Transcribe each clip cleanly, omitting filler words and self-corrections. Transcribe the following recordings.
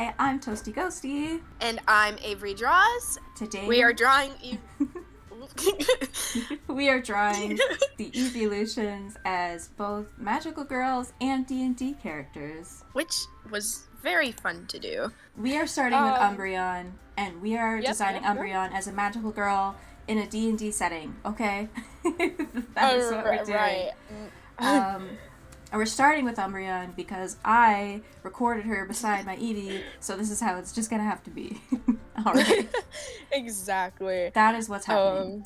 Hi, I'm Toastie Ghostie. And I'm AVERYDRAWS. Today we are drawing we are drawing the evolutions as both magical girls and D&D characters. Which was very fun to do. We are starting with Umbreon, and we are designing Umbreon as a magical girl in a D&D setting, okay? That is what we're doing. Right. And we're starting with Umbreon because I recorded her beside my Eevee, so this is how it's just gonna have to be. Alright. Exactly. That is what's happening.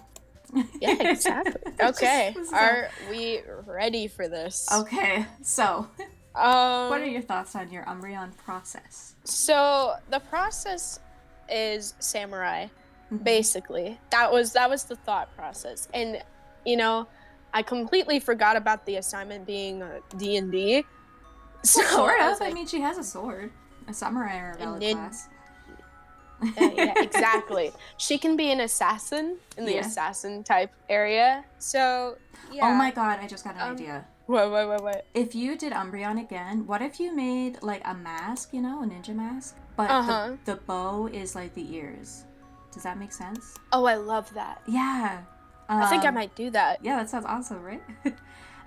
Yeah, exactly. Okay. Are we ready for this? Okay, so what are your thoughts on your Umbreon process? So the process is samurai, basically. That was the thought process. And I completely forgot about the assignment being D&D. So sort of. I mean, she has a sword, a samurai or a valid class. Yeah, exactly. She can be an assassin in the assassin type area. So yeah. Oh my god, I just got an idea. What? If you did Umbreon again, what if you made like a mask, a ninja mask, but the bow is like the ears? Does that make sense? Oh, I love that. Yeah. I think I might do that. Yeah, that sounds awesome, right?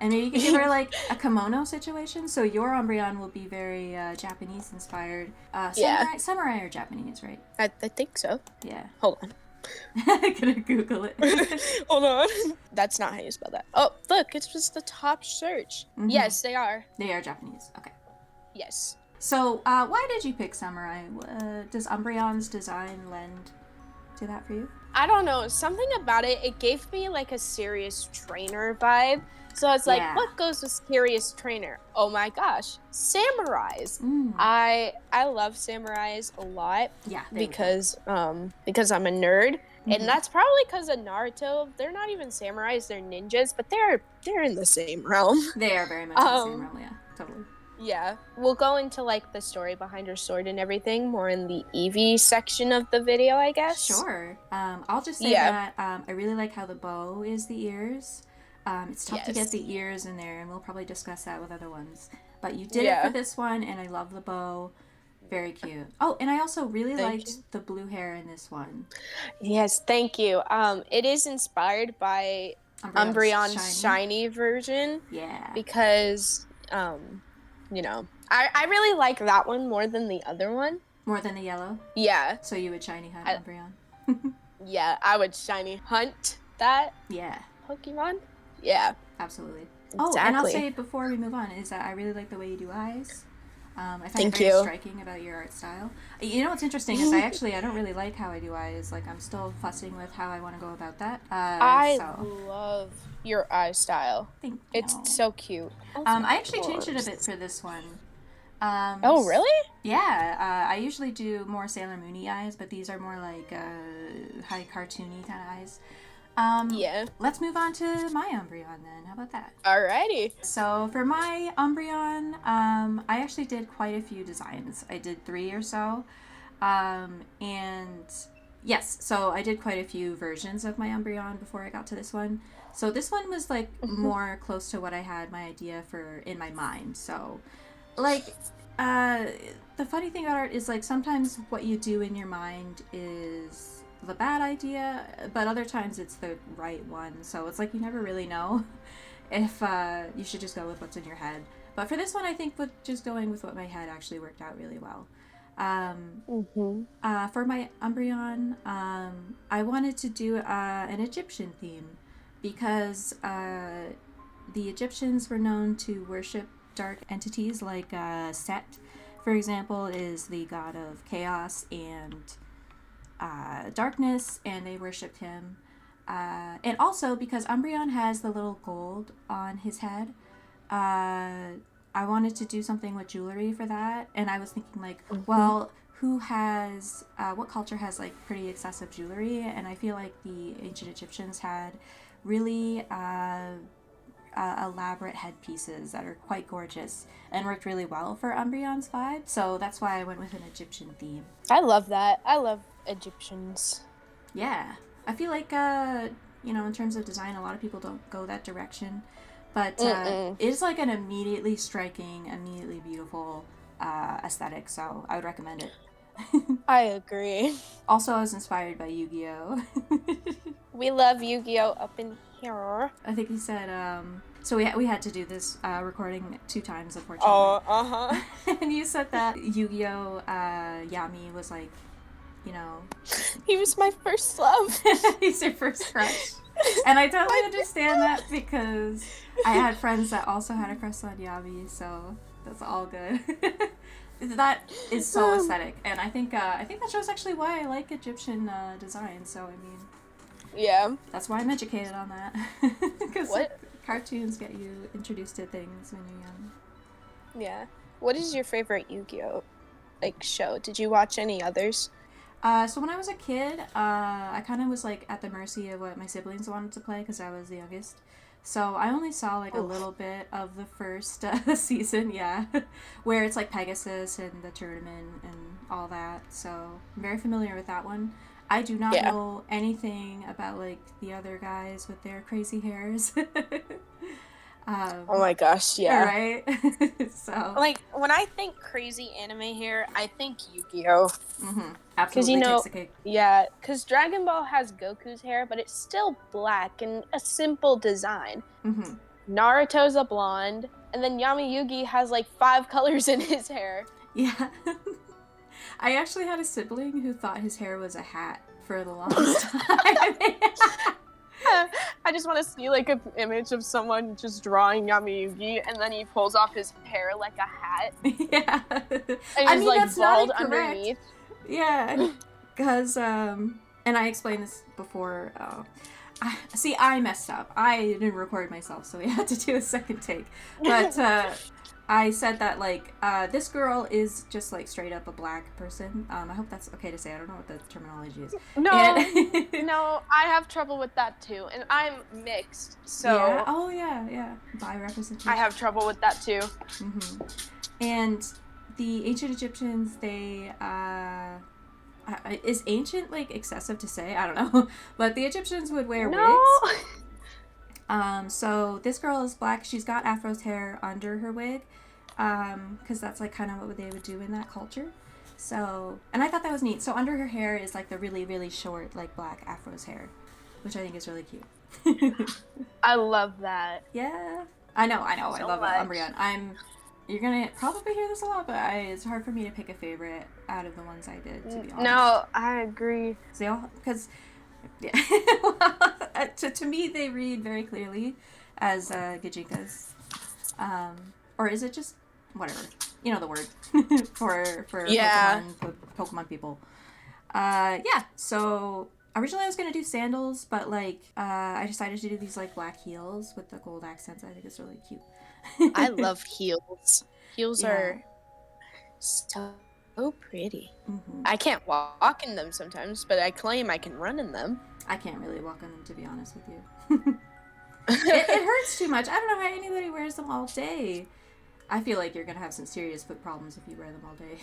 And maybe you can give her like a kimono situation. So your Umbreon will be very Japanese inspired. Samurai are Japanese, right? I think so. Yeah. Hold on. I'm gonna Google it. Hold on. That's not how you spell that. Oh, look, it's just the top search. Yes, they are. They are Japanese. Okay. Yes. So why did you pick samurai? Does Umbreon's design lend to that for you? I don't know. Something about it, it gave me like a serious trainer vibe. So it's like, what goes with serious trainer? Oh my gosh, samurais. I love samurais a lot. Yeah. Because I'm a nerd. And that's probably because of Naruto. They're not even samurais, they're ninjas, but they're in the same realm. They are very much in the same realm, yeah. Totally. Yeah, we'll go into like the story behind her sword and everything more in the Eevee section of the video, I guess. Sure. I'll just say that I really like how the bow is the ears. It's tough to get the ears in there, and we'll probably discuss that with other ones. But you did it for this one, and I love the bow. Very cute. Oh, and I also really liked the blue hair in this one. Yes, thank you. It is inspired by Umbreon's shiny version. Yeah. Because I really like that one more than the other one. More than the yellow? Yeah. So you would shiny hunt Umbreon? Yeah, I would shiny hunt that Pokemon. Yeah. Absolutely. Exactly. Oh, and I'll say before we move on is that I really like the way you do eyes. I find it very striking about your art style. You know what's interesting is I don't really like how I do eyes. Like, I'm still fussing with how I want to go about that. I love your eye style. Thank you. It's so cute. I actually changed it a bit for this one. Oh, really? Yeah. I usually do more Sailor Moon-y eyes, but these are more like high cartoony kind of eyes. Yeah. Let's move on to my Umbreon then. How about that? Alrighty. So for my Umbreon, I actually did quite a few designs. I did 3 or so. And yes, so I did quite a few versions of my Umbreon before I got to this one. So this one was like more close to what I had my idea for in my mind. So like, the funny thing about it is like sometimes what you do in your mind is the bad idea, but other times it's the right one. So it's like you never really know if you should just go with what's in your head. But for this one, I think with just going with what my head actually worked out really well. For my Umbreon, I wanted to do an Egyptian theme because the Egyptians were known to worship dark entities like Set, for example, is the god of chaos and darkness, and they worshipped him. And also because Umbreon has the little gold on his head, I wanted to do something with jewelry for that. And I was thinking like, well, what culture has like pretty excessive jewelry? And I feel like the ancient Egyptians had really elaborate headpieces that are quite gorgeous and worked really well for Umbreon's vibe. So that's why I went with an Egyptian theme. I love that. I love Egyptians. Yeah. I feel like, in terms of design, a lot of people don't go that direction. But it's like an immediately striking, immediately beautiful aesthetic, so I would recommend it. I agree. Also, I was inspired by Yu-Gi-Oh! We love Yu-Gi-Oh! Up in here. I think he said, so we had to do this recording 2 times, unfortunately. Oh, uh-huh. And you said that Yu-Gi-Oh! Yami was like, you know... He was my first love. He's your first crush. And I totally understand that because I had friends that also had a crush on Yami, so that's all good. That is so aesthetic, and I think that shows actually why I like Egyptian design. So I mean, yeah, that's why I'm educated on that. Because cartoons get you introduced to things when you're young. Yeah. What is your favorite Yu-Gi-Oh show? Did you watch any others? So when I was a kid, I kind of was like at the mercy of what my siblings wanted to play because I was the youngest. So I only saw like a little bit of the first season, yeah, where it's like Pegasus and the tournament and all that. So I'm very familiar with that one. I do not know anything about like the other guys with their crazy hairs. Oh my gosh, yeah. Right? So like when I think crazy anime hair, I think Yu-Gi-Oh. Mm-hmm. Absolutely, you know, takes the cake. Yeah, because Dragon Ball has Goku's hair, but it's still black and a simple design. Mm-hmm. Naruto's a blonde, and then Yami Yugi has like 5 colors in his hair. Yeah. I actually had a sibling who thought his hair was a hat for the longest time. I just want to see like an image of someone just drawing Yami Yugi, and then he pulls off his hair like a hat. Yeah. And he's like that's bald not incorrect. underneath. Yeah. Because, and I explained this before. I messed up. I didn't record myself, so we had to do a second take. But, I said that, like, this girl is just, like, straight up a black person. I hope that's okay to say. I don't know what the terminology is. No, no, I have trouble with that, too. And I'm mixed, so... Yeah. Oh, yeah. Bi-representation. I have trouble with that, too. Mm-hmm. And the ancient Egyptians, they, is ancient, like, excessive to say? I don't know. But the Egyptians would wear wigs. So this girl is black. She's got Afro's hair under her wig, because that's like kind of what they would do in that culture. So, and I thought that was neat. So under her hair is like the really, really short, like black Afro's hair, which I think is really cute. I love that. Yeah, I know. So I love Umbreon. You're gonna probably hear this a lot, but it's hard for me to pick a favorite out of the ones I did, to be honest. No, I agree. They all, because. Yeah. to me, they read very clearly as Gajinkas. Or is it just whatever? You know the word for Pokemon people. Yeah. So originally I was gonna do sandals, but like I decided to do these like black heels with the gold accents. I think it's really cute. I love heels. Heels are so pretty. Mm-hmm. I can't walk in them sometimes, but I claim I can run in them. I can't really walk in them, to be honest with you. it hurts too much. I don't know how anybody wears them all day. I feel like you're gonna have some serious foot problems if you wear them all day.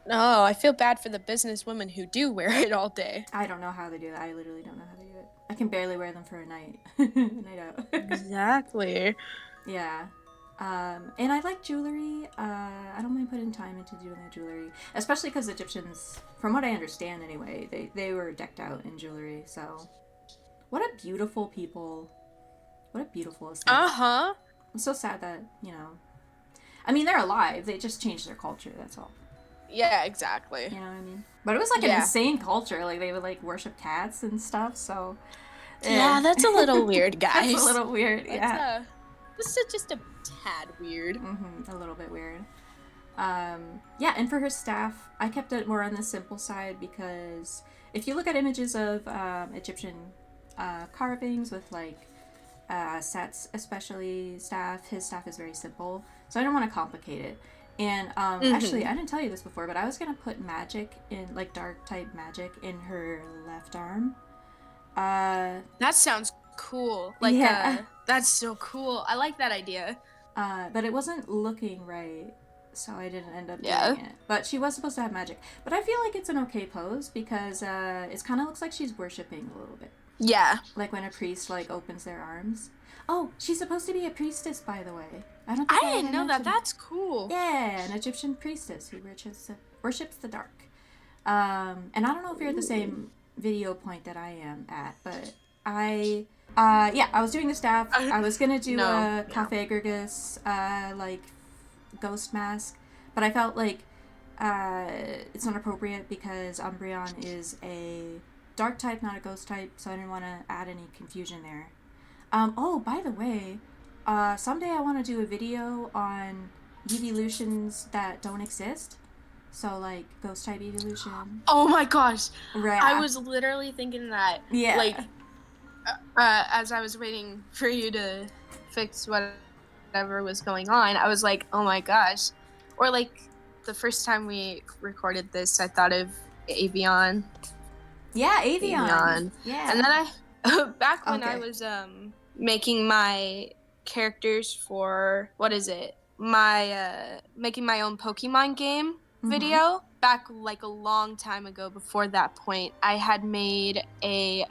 No, I feel bad for the business women who do wear it all day. I don't know how they do that. I literally don't know how they do it. I can barely wear them for a night. Night out. Exactly. Yeah. And I like jewelry. I don't mind putting time into doing the jewelry, especially because Egyptians, from what I understand anyway, they were decked out in jewelry. So, what a beautiful people. What a beautiful aesthetic. Uh-huh. I'm so sad that, I mean, they're alive. They just changed their culture, that's all. Yeah, exactly. You know what I mean? But it was like an insane culture. Like, they would, like, worship cats and stuff, so... Yeah, that's a little weird, guys. That's a little weird, yeah. This is just a tad weird. Mm-hmm, a little bit weird. Yeah, and for her staff, I kept it more on the simple side because if you look at images of Egyptian carvings with, like, Set's especially his staff is very simple, so I don't want to complicate it. And actually, I didn't tell you this before, but I was going to put magic in, like, dark type magic in her left arm. That sounds cool. Like, that's so cool. I like that idea. But it wasn't looking right, so I didn't end up doing it. But she was supposed to have magic. But I feel like it's an okay pose because it kind of looks like she's worshipping a little bit. Yeah. Like when a priest, like, opens their arms. Oh, she's supposed to be a priestess, by the way. I don't I think didn't know that. That's cool. Yeah, an Egyptian priestess who worships the dark. And I don't know if you're at the same video point that I am at, but I was doing the staff. I was gonna do a Cafe Agrigus, like, ghost mask, but I felt like it's not appropriate because Umbreon is a dark type, not a ghost type, so I didn't want to add any confusion there. Oh, by the way, someday I want to do a video on evolutions that don't exist. So, like, ghost type evolution. Oh my gosh. Right. I was literally thinking that. Yeah. Like, as I was waiting for you to fix whatever was going on, I was like, oh my gosh. Or, like, the first time we recorded this, I thought of Avion. Yeah, Avion. Yeah. And then back when I was making my characters for, making my own Pokemon game video, back like a long time ago before that point, I had made a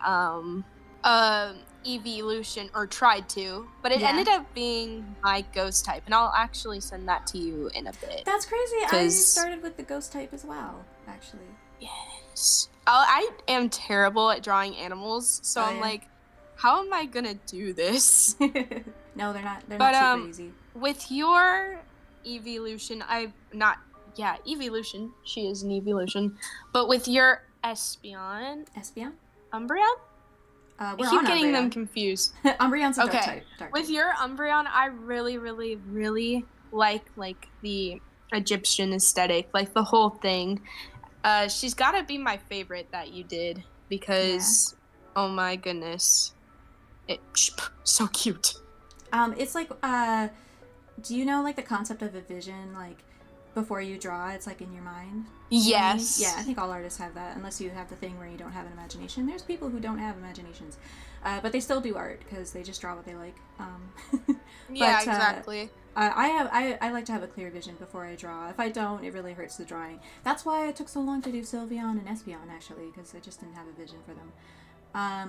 evolution, or tried to, but it ended up being my ghost type, and I'll actually send that to you in a bit. That's crazy. I started with the ghost type as well, actually. Yes. I am terrible at drawing animals, so I'm like, how am I gonna do this? No, they're not super easy. With your evolution, evolution, she is an evolution, but with your Espeon? Umbreon? I keep getting them confused. Umbreon's a dark type. With your Umbreon, I really, really, really like the Egyptian aesthetic, like the whole thing. She's gotta be my favorite that you did, because oh my goodness, it's so cute. It's like, do you know, like, the concept of a vision, like, before you draw, it's like in your mind? Yes. Yeah, I think all artists have that, unless you have the thing where you don't have an imagination. There's people who don't have imaginations, but they still do art because they just draw what they like. Yeah, exactly. I like to have a clear vision before I draw. If I don't, it really hurts the drawing. That's why it took so long to do Sylveon and Espeon, actually, because I just didn't have a vision for them.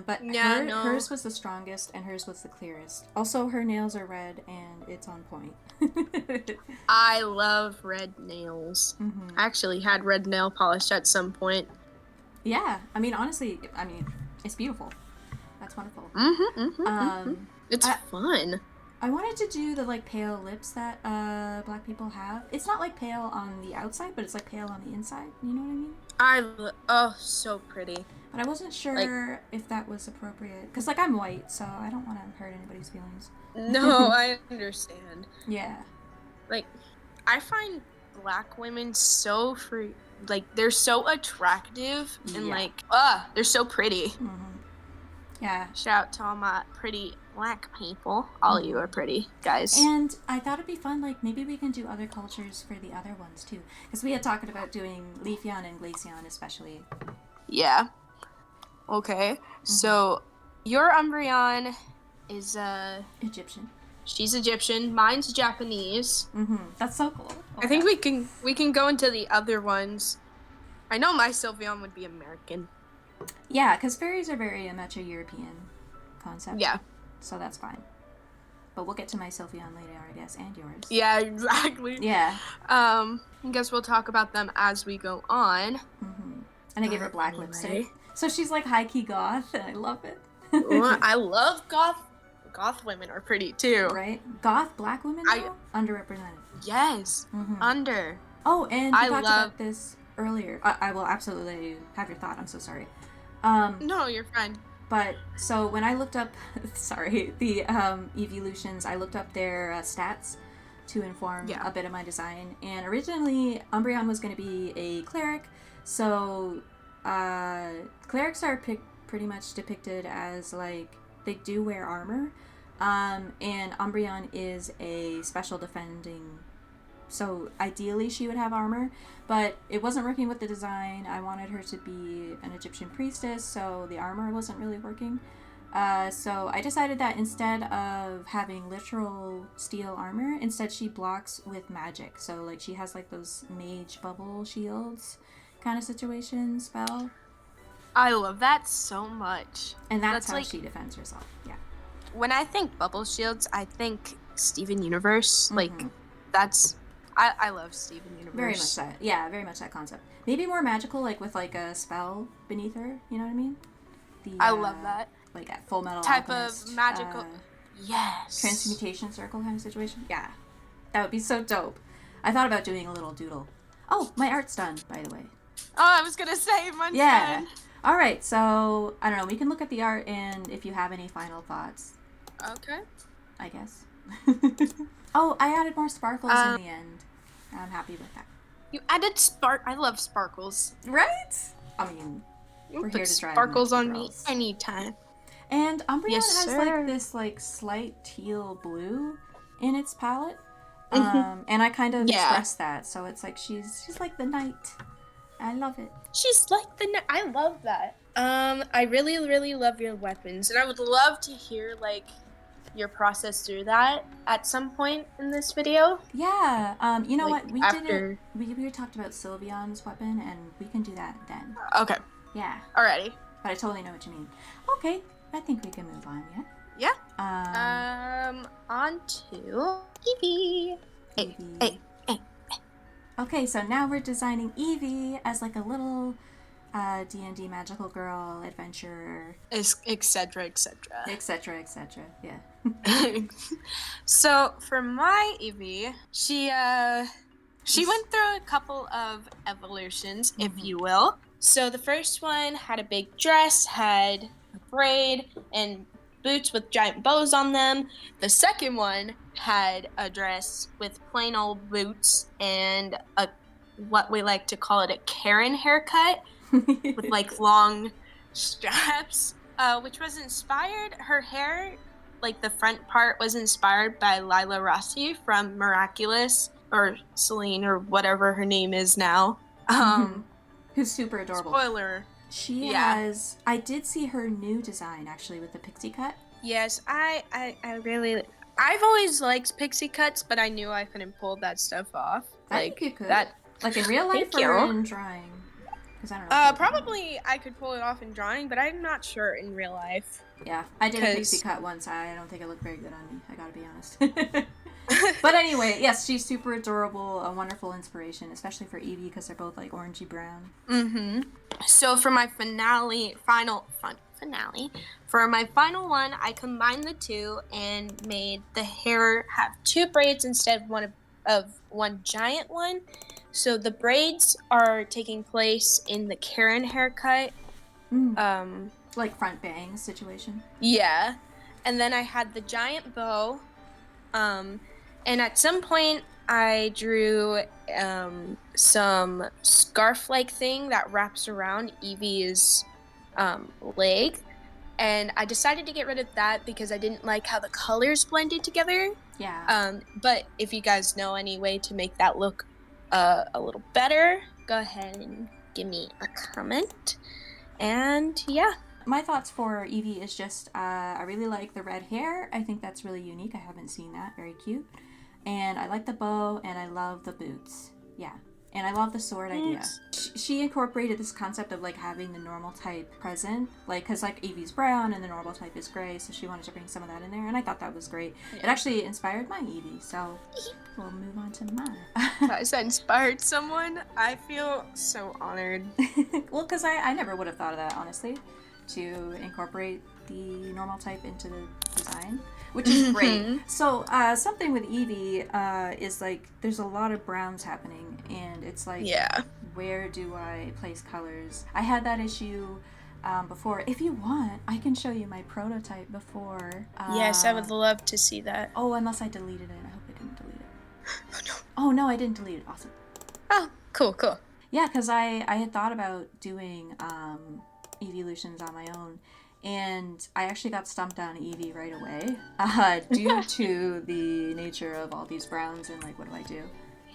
But hers was the strongest, and hers was the clearest. Also, her nails are red, and it's on point. I love red nails. I actually had red nail polish at some point. Yeah, I mean, honestly, it's beautiful. That's wonderful. It's fun. I wanted to do the, like, pale lips that black people have. It's not, like, pale on the outside, but it's, like, pale on the inside. You know what I mean? So pretty. But I wasn't sure if that was appropriate. Because, like, I'm white, so I don't want to hurt anybody's feelings. No, I understand. Yeah. Like, I find black women so free. Like, they're so attractive. And, like, they're so pretty. Yeah. Shout out to all my pretty black people. All you are pretty, guys. And I thought it'd be fun, like, maybe we can do other cultures for the other ones, too. Because we had talked about doing Leafeon and Glaceon, especially. Yeah. Okay. So, your Umbreon is, Egyptian. She's Egyptian. Mine's Japanese. That's so cool. I think we can go into the other ones. I know my Sylveon would be American. Yeah, because fairies are very much a European concept. Yeah. So that's fine. But we'll get to my Sylveon later, I guess, and yours. Yeah, exactly. Yeah. I guess we'll talk about them as we go on. And I give her black lipstick. So she's like high-key goth, and I love it. I love goth. Goth women are pretty, too. Right? Goth black women, though? Underrepresented. Yes. Under. Oh, and we talked about this earlier. I will absolutely let you have your thought. I'm so sorry. No, you're fine. But, so when I looked up, the evolutions, I looked up their stats to inform a bit of my design. And originally, Umbreon was going to be a cleric. So, clerics are pretty much depicted as, like, they do wear armor. And Umbreon is a special defending. So ideally she would have armor, but it wasn't working with the design. I wanted her to be an Egyptian priestess, so the armor wasn't really working. So I decided that instead of having literal steel armor, instead she blocks with magic. So, like, she has, like, those mage bubble shields kind of situation spell. I love that so much. And that's how, like, she defends herself. Yeah. when I think bubble shields, I think Steven Universe. Like, Mm-hmm. that's... I love Steven Universe. Very much that. Yeah, very much that concept. Maybe more magical, like with like a spell beneath her. You know what I mean? I love that. Like a Full Metal type Alchemist, of magical... yes. transmutation circle kind of situation. Yeah, that would be so dope. I thought about doing a little doodle. Oh, my art's done, by the way. Oh, I was gonna say mine's done. All right, so I don't know. We can look at the art, and if you have any final thoughts. Okay. I guess. Oh, I added more sparkles in the end. I'm happy with that. You added I love sparkles. Right? I mean, we're here to try sparkles on me anytime. And Umbreon has sir. like this like slight teal blue in its palette. And I kind of expressed that, so it's like she's like the knight. I love it. She's like the knight. I love that. I really, really love your weapons, and I would love to hear like your process through that at some point in this video. Yeah. You know like, what? We after... did it. We talked about Sylveon's weapon, and we can do that then. Okay. Yeah. Alrighty. But I totally know what you mean. Okay. I think we can move on. Yeah. Yeah. On to Eevee. Hey. Okay, so now we're designing Eevee as like a little DND magical girl adventurer, etc. etc. Yeah. So for my Eevee, she went through a couple of evolutions, if you will. So the first one had a big dress, had a braid, and boots with giant bows on them. The second one had a dress with plain old boots and what we like to call it a Karen haircut with like long straps, which was inspired. Her hair, like the front part, was inspired by Lila Rossi from Miraculous, or Celine, or whatever her name is now. Who's super adorable. Spoiler. She has... I did see her new design, actually, with the pixie cut. Yes, I really... I've always liked pixie cuts, but I knew I couldn't pull that stuff off. I think you could. Like in real life or in drawing? Because I don't know. Probably I could pull it off in drawing, but I'm not sure in real life. Yeah, I did a pixie cut once. I don't think it looked very good on me. I gotta be honest. But anyway, yes, she's super adorable, a wonderful inspiration, especially for Eevee because they're both like orangey brown. So for my final one, I combined the two and made the hair have two braids instead of one giant one. So the braids are taking place in the Karen haircut. Like front bangs situation. Yeah. And then I had the giant bow. And at some point I drew some scarf-like thing that wraps around Eevee's leg. And I decided to get rid of that because I didn't like how the colors blended together. Yeah. But if you guys know any way to make that look a little better, go ahead and give me a comment. And yeah. My thoughts for Eevee is just, I really like the red hair. I think that's really unique. I haven't seen that. Very cute. And I like the bow, and I love the boots. Yeah. And I love the sword idea. She incorporated this concept of like having the normal type present, like because like Eevee's brown and the normal type is gray, so she wanted to bring some of that in there, and I thought that was great. Yeah. It actually inspired my Eevee, so we'll move on to mine. Has that inspired someone? I feel so honored. Well, because I never would have thought of that, honestly, to incorporate the normal type into the design, which is great. So something with Eevee is like there's a lot of browns happening, and it's like, where do I place colors? I had that issue before. If you want, I can show you my prototype before. Yes, I would love to see that. Oh, unless I deleted it. I hope I didn't delete it. Oh no, I didn't delete it. Awesome. Oh, cool. Yeah, because I had thought about doing evolutions on my own, and I actually got stumped on Eevee right away due to the nature of all these browns and like what do I do?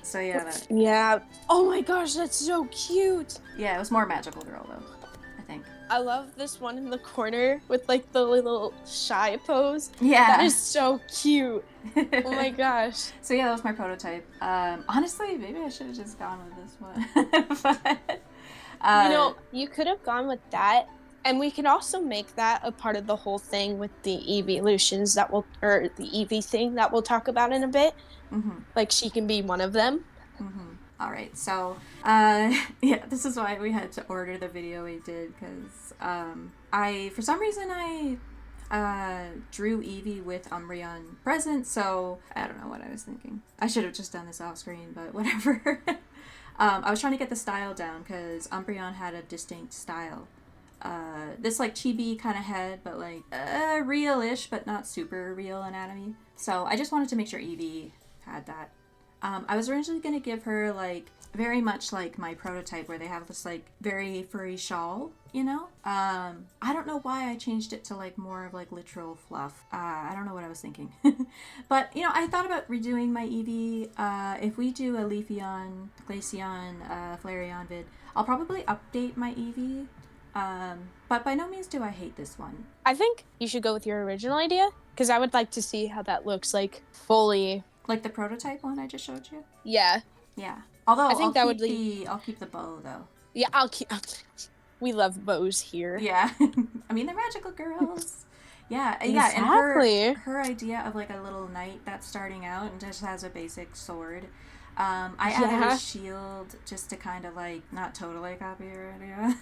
So yeah. Oh my gosh, that's so cute. Yeah, it was more magical girl though, I think. I love this one in the corner with like the little shy pose. Yeah, that is so cute. Oh my gosh. So yeah, that was my prototype. Honestly, maybe I should have just gone with this one. But, you could have gone with that And we can also make that a part of the whole thing with the evolutions or the Eevee thing that we'll talk about in a bit. Mm-hmm. Like, she can be one of them. Mm-hmm. All right, so yeah, this is why we had to order the video we did, because for some reason I drew Eevee with Umbreon present, so I don't know what I was thinking. I should have just done this off screen, but whatever. I was trying to get the style down because Umbreon had a distinct style. This like chibi kind of head, but like real-ish, but not super real anatomy. So I just wanted to make sure Eevee had that. I was originally going to give her like very much like my prototype, where they have this like very furry shawl, you know? I don't know why I changed it to like more of like literal fluff. I don't know what I was thinking. But, you know, I thought about redoing my Eevee. If we do a Leafeon, Glaceon, Flareon vid, I'll probably update my Eevee. But by no means do I hate this one. I think you should go with your original idea, because I would like to see how that looks like fully. Like the prototype one I just showed you? Yeah. Yeah. Although I think I'll keep the bow though. Yeah, we love bows here. Yeah. I mean, they're magical girls. Yeah, exactly. Yeah, and her idea of like a little knight that's starting out and just has a basic sword. I added a shield just to kind of like not totally copy her idea.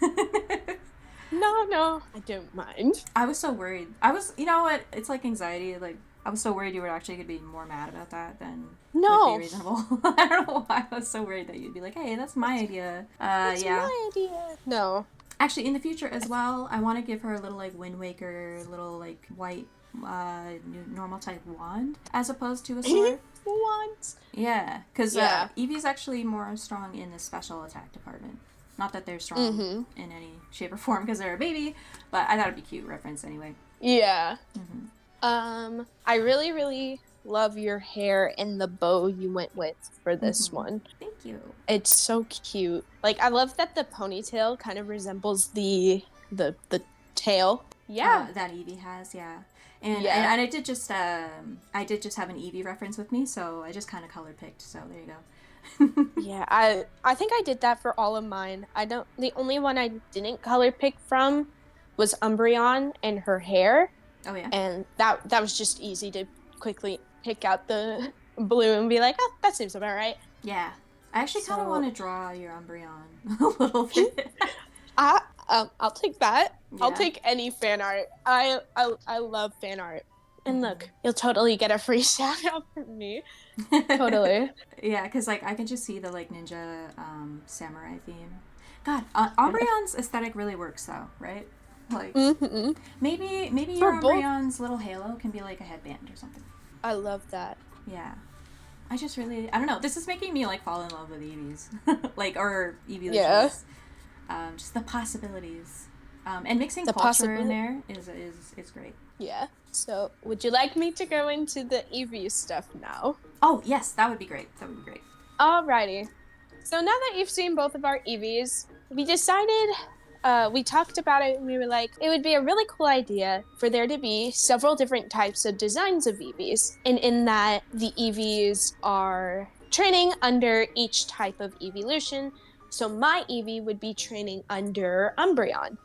No, I don't mind. I was so worried. You know what? It's like anxiety. Like, I was so worried you were actually going to be more mad about that than would be reasonable. I don't know why I was so worried that you'd be like, hey, that's my idea. That's my idea. No. Actually, in the future as well, I want to give her a little like Wind Waker, little like white normal type wand as opposed to a sword. Wand. Yeah, because Eevee's actually more strong in the special attack department. Not that they're strong in any shape or form because they're a baby, but I thought it'd be cute reference anyway. Yeah. I really, really love your hair and the bow you went with for this one. Thank you. It's so cute. Like, I love that the ponytail kind of resembles the tail. Yeah. That Eevee has, yeah. And I did just have an Eevee reference with me, so I just kind of color picked. So there you go. Yeah, I think I did that for all of mine. The only one I didn't color pick from was Umbreon and her hair. Oh yeah. And that was just easy to quickly pick out the blue and be like, oh, that seems about right. Yeah. I actually kind of want to draw your Umbreon a little bit. I'll take that. Yeah. I'll take any fan art. I love fan art. And look, you'll totally get a free shout out from me. Totally. Yeah, because like I can just see the like ninja samurai theme. God, Umbreon's aesthetic really works though, right? Like maybe your Umbreon's little halo can be like a headband or something. I love that. Yeah. I don't know. This is making me like fall in love with Eevees. like or Eevee. Yeah. Just the possibilities. And mixing culture in there is great. Yeah. So, would you like me to go into the Eevee stuff now? Oh, yes, that would be great. Alrighty. So now that you've seen both of our Eevees, we decided, we talked about it and we were like, it would be a really cool idea for there to be several different types of designs of Eevees. And in that, the Eevees are training under each type of evolution. So my Eevee would be training under Umbreon,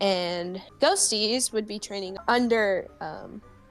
and Ghosties would be training under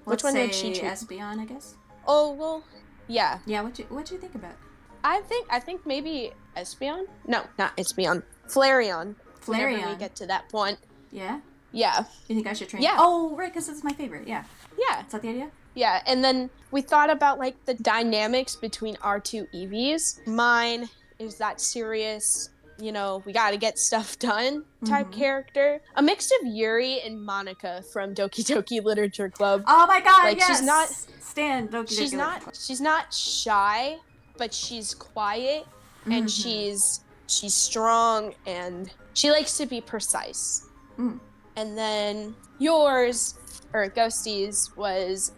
which one would she train? Espeon, I guess. Oh well, yeah. Yeah, what you think about? I think maybe Espeon. No, not Espeon. Flareon. Whenever we get to that point. Yeah. Yeah. You think I should train? Yeah. Oh, right, because it's my favorite. Yeah. Yeah. Is that the idea? Yeah, and then we thought about like the dynamics between our two Eevees. Mine is that serious, you know, we gotta get stuff done type character. A mix of Yuri and Monica from Doki Doki Literature Club. Oh my god, like, yes! She's not Stan Doki Doki Literature Club. She's not shy, but she's quiet and she's strong and she likes to be precise. And then yours, or Ghosties, was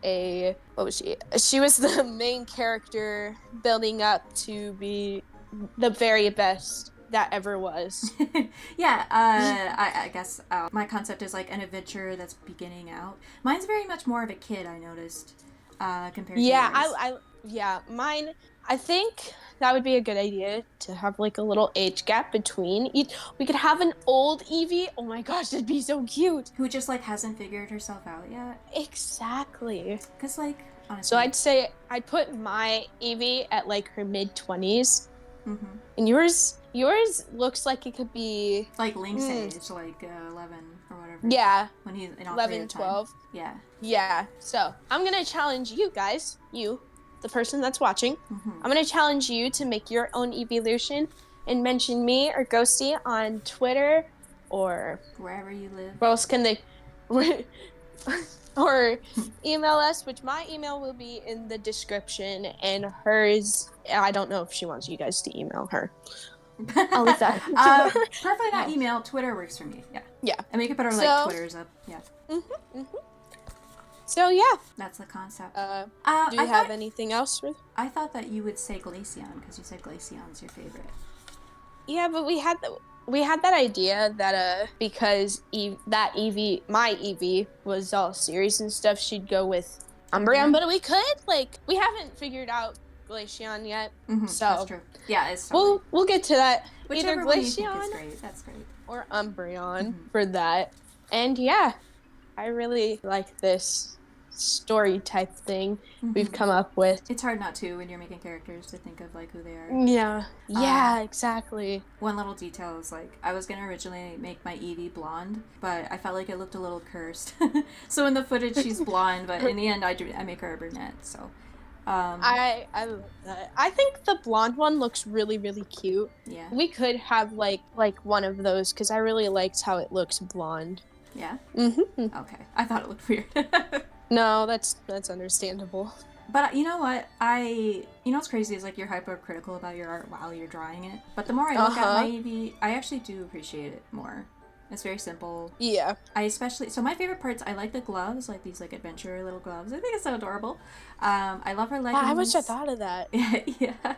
what was she? She was the main character building up to be the very best that ever was. Yeah, I guess my concept is like an adventure that's beginning out. Mine's very much more of a kid, I noticed, compared to yours. Mine, I think that would be a good idea to have like a little age gap between each. We could have an old Eevee. Oh my gosh, that'd be so cute. Who just like hasn't figured herself out yet. Exactly. Because like So honestly. I'd say I'd put my Eevee at like her mid-20s. Mm-hmm. And yours looks like it could be like Link's age, like 11 or whatever. Yeah. When he's in 11, 12. Yeah. Yeah. So I'm going to challenge you guys, the person that's watching. I'm going to challenge you to make your own evolution and mention me or Ghosty on Twitter or wherever you live. Where else can they? Or email us, which my email will be in the description, and hers, I don't know if she wants you guys to email her. I'll leave that. Preferably not email. Twitter works for me. Yeah. Yeah. And we could put our like Twitters up. Yeah. So yeah. That's the concept. Do you have anything else? I thought that you would say Glaceon because you said Glaceon's your favorite. Yeah, but we had that idea that because my Eevee was all serious and stuff, she'd go with Umbreon, but we haven't figured out Glaceon yet. So that's true. Yeah, it's totally. we'll get to that. Whichever Either one you think Glaceon is great. That's great. Or Umbreon for that. And yeah, I really like this story type thing we've come up with. It's hard not to when you're making characters to think of like who they are. Yeah, exactly. One little detail is like I was gonna originally make my Eevee blonde, but I felt like it looked a little cursed. So in the footage she's blonde, but in the end I make her a brunette. So I love that. I think the blonde one looks really, really cute. Yeah. We could have like one of those because I really liked how it looks blonde. Yeah. Okay. I thought it looked weird. No, that's understandable. But you know what? You know what's crazy is like you're hypercritical about your art while you're drawing it. But the more I look at my Eevee, I actually do appreciate it more. It's very simple. Yeah. So my favorite parts, I like the gloves, like these like adventure little gloves. I think it's so adorable. I love her leggings. I wish I thought of that. Yeah.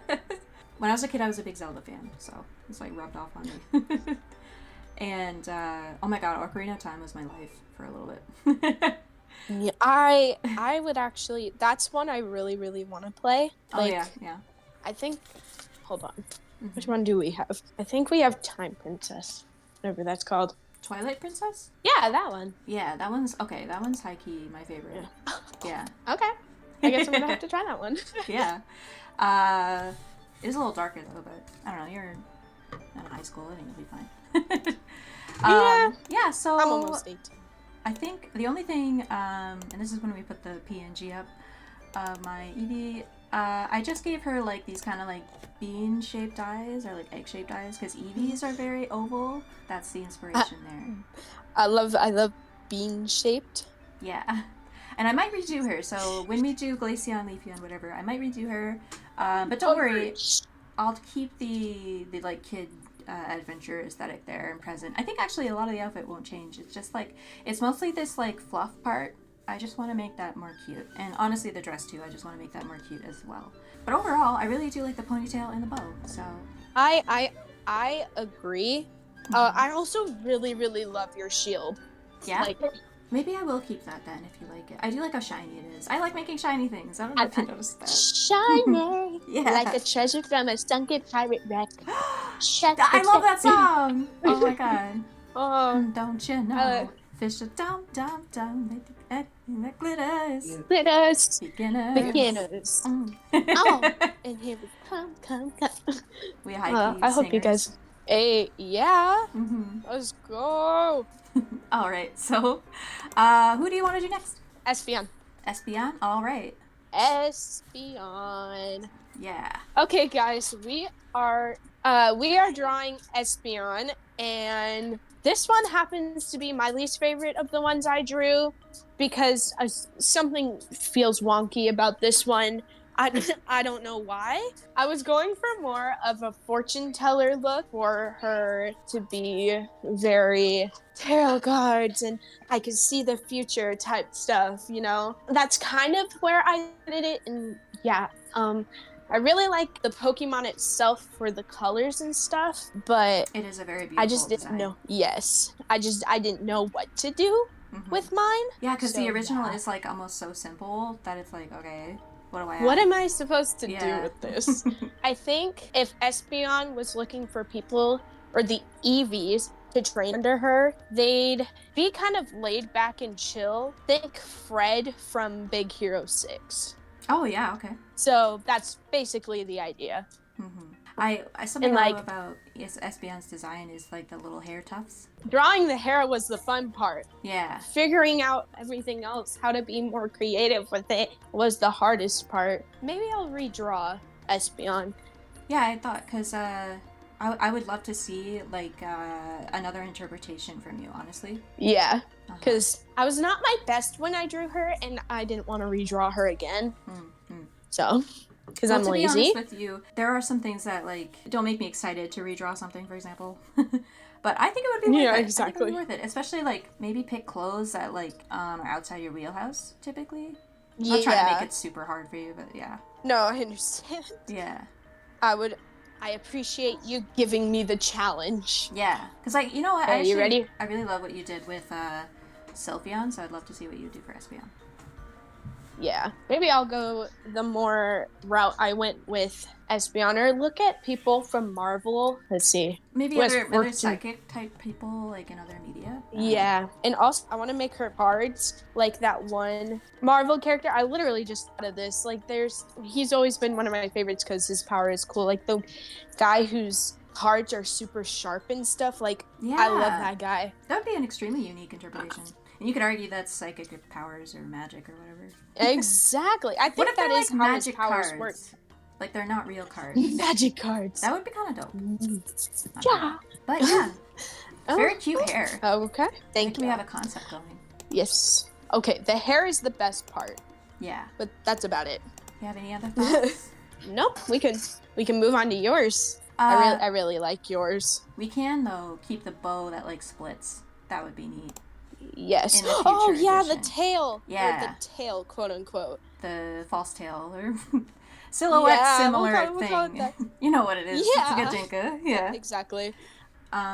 When I was a kid, I was a big Zelda fan, so it's like rubbed off on me. And oh my god, Ocarina of Time was my life for a little bit. Yeah, I would actually. That's one I really, really want to play. Like, yeah. I think. Hold on. Which one do we have? I think we have Time Princess, whatever that's called. Twilight Princess? Yeah, that one. Yeah, that one's okay. That one's high key my favorite. Yeah. Okay. I guess I'm gonna have to try that one. Yeah. It's a little darker though, but I don't know. You're in high school. I think you'll be fine. Yeah. So I'm almost 18. I think the only thing, and this is when we put the PNG up, my Eevee, I just gave her like these kind of like bean-shaped eyes or like egg-shaped eyes because Eevees are very oval. That's the inspiration there. I love bean-shaped. Yeah. And I might redo her. So when we do Glaceon, Leafeon, whatever, I might redo her. But don't worry, I'll keep the like kid adventure aesthetic there and present. I think actually a lot of the outfit won't change. It's just like it's mostly this like fluff part. I just want to make that more cute, and honestly the dress too. I just want to make that more cute as well. But overall, I really do like the ponytail and the bow. So I agree. I also really, really love your shield. Yeah. Maybe I will keep that then if you like it. I do like how shiny it is. I like making shiny things. I don't know if you noticed that. Shiny! Yeah. Like a treasure from a sunken pirate wreck. I love that song! Oh my god. Don't you know? Fish are dumb, that glitters. Glitters. Beginners. Oh, and here we come. We high I hope you guys... Hey, yeah. Let's go. All right, so who do you want to do next? Espeon. Espeon? All right. Espeon. Yeah. Okay, guys, we are drawing Espeon, and this one happens to be my least favorite of the ones I drew because something feels wonky about this one. I don't know why. I was going for more of a fortune teller look for her to be very tarot cards and I could see the future type stuff, you know? That's kind of where I did it. And yeah, I really like the Pokemon itself for the colors and stuff, but it is a very beautiful I just didn't design. know. Yes. I didn't know what to do with mine. Yeah, because the original is like almost so simple that it's like, okay. What do I What add? am I supposed to do Yeah. with this? I think if Espeon was looking for people or the Eevees to train under her, they'd be kind of laid back and chill. Think Fred from Big Hero 6. Oh yeah, okay. So that's basically the idea. I something And I love like about Espeon's design is like the little hair tufts. drawing the hair was the fun part. Yeah. Figuring out everything else, how to be more creative with it, was the hardest part. Maybe I'll redraw Espeon. Yeah, I thought because I would love to see like another interpretation from you, honestly. Yeah, Uh-huh. because I was not my best when I drew her, and I didn't want to redraw her again. So, because I'm to lazy. be honest with you, there are some things that like don't make me excited to redraw something, for example. But I think it would be worth it. Exactly. I think it would be worth it, especially like maybe pick clothes that like are outside your wheelhouse typically. I'm not trying to make it super hard for you, but yeah. No, I understand. Yeah. I appreciate you giving me the challenge. Yeah, because like you know what, Are you ready? I really love what you did with Sylveon, so I'd love to see what you do for Espeon. Yeah, maybe I'll go the more route I went with Espeon, or look at people from Marvel. Let's see. Maybe other psychic type people like in other media. Yeah, and also I want to make her cards like that one Marvel character. I literally just thought of this. Like, he's always been one of my favorites because his power is cool. Like the guy whose cards are super sharp and stuff. Like, yeah. I love that guy. That would be an extremely unique interpretation. And you could argue that's psychic powers or magic or whatever. Exactly. I think that is how his powers work. Like they're not real cards. Magic cards. That would be kind of dope. Yeah. But yeah. Very cute hair. Okay. Thank you. We have a concept going. Yes. Okay, the hair is the best part. Yeah. But that's about it. You have any other thoughts? Nope. We can move on to yours. I really like yours. We can though keep the bow that like splits. That would be neat. Yes. Oh yeah, edition. The tail. Yeah. Or the tail, quote unquote. The false tail or silhouette similar thing. You know what it is. Yeah. It's a Gajinka. Yeah. Exactly.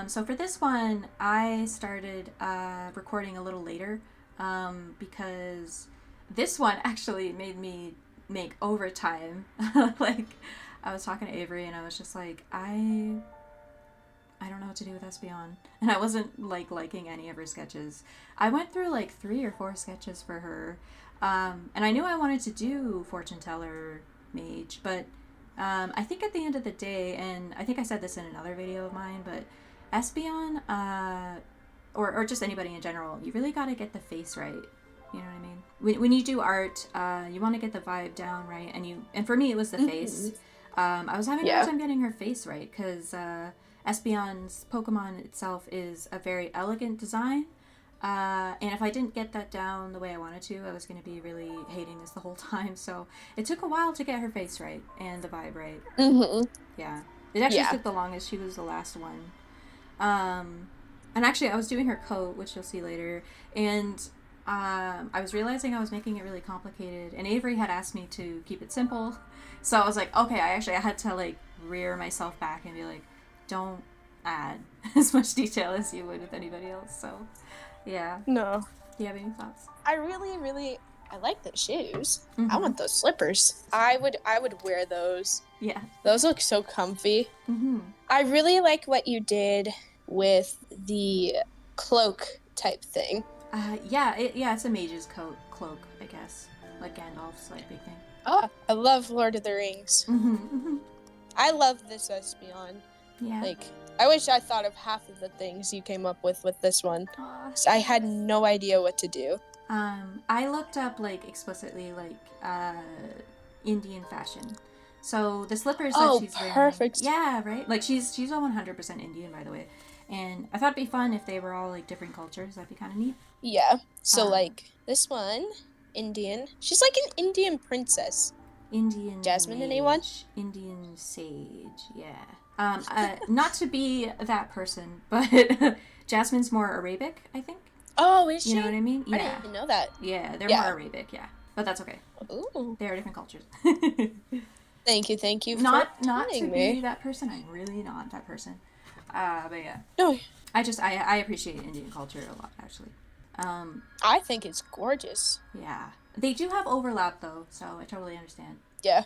So for this one, I started recording a little later because this one actually made me make overtime. Like, I was talking to Avery and I was just like, I don't know what to do with Espeon. And I wasn't like liking any of her sketches. I went through like 3 or 4 sketches for her. And I knew I wanted to do Fortune Teller Mage, but I think at the end of the day, and I think I said this in another video of mine, but Espeon, or just anybody in general, you really got to get the face right. You know what I mean? When you do art, you want to get the vibe down right, and for me it was the face. I was having a hard time getting her face right because Espeon's Pokemon itself is a very elegant design. And if I didn't get that down the way I wanted to, I was going to be really hating this the whole time. So it took a while to get her face right and the vibe right. Yeah. It actually took the longest. She was the last one. And actually, I was doing her coat, which you'll see later. And I was realizing I was making it really complicated. And Avery had asked me to keep it simple. So I was like, okay, I had to like rear myself back and be like, don't add as much detail as you would with anybody else. So, yeah. No. Do you have any thoughts? I really like the shoes. I want those slippers. I would wear those. Yeah. Those look so comfy. I really like what you did with the cloak type thing. It's a mage's cloak, I guess. Like Gandalf's like big thing. Oh, I love Lord of the Rings. I love this Espeon. Yeah. Like, I wish I thought of half of the things you came up with this one. I had no idea what to do. I looked up like explicitly like Indian fashion. So the slippers that she's wearing. Perfect. Yeah, right. Like she's all 100% Indian, by the way. And I thought it'd be fun if they were all like different cultures. That'd be kind of neat. Yeah. So like this one, Indian. She's like an Indian princess. Indian Jasmine, mage, anyone? Indian sage, yeah. Not to be that person, but Jasmine's more Arabic, I think. Oh, is she? You know what I mean? Yeah. I didn't know that. Yeah, they're more Arabic, yeah. But that's okay. Ooh. They are different cultures. Thank you. Not to me. be that person. I'm really not that person. But yeah. No. I appreciate Indian culture a lot, actually. I think it's gorgeous. Yeah. They do have overlap though, so I totally understand. Yeah.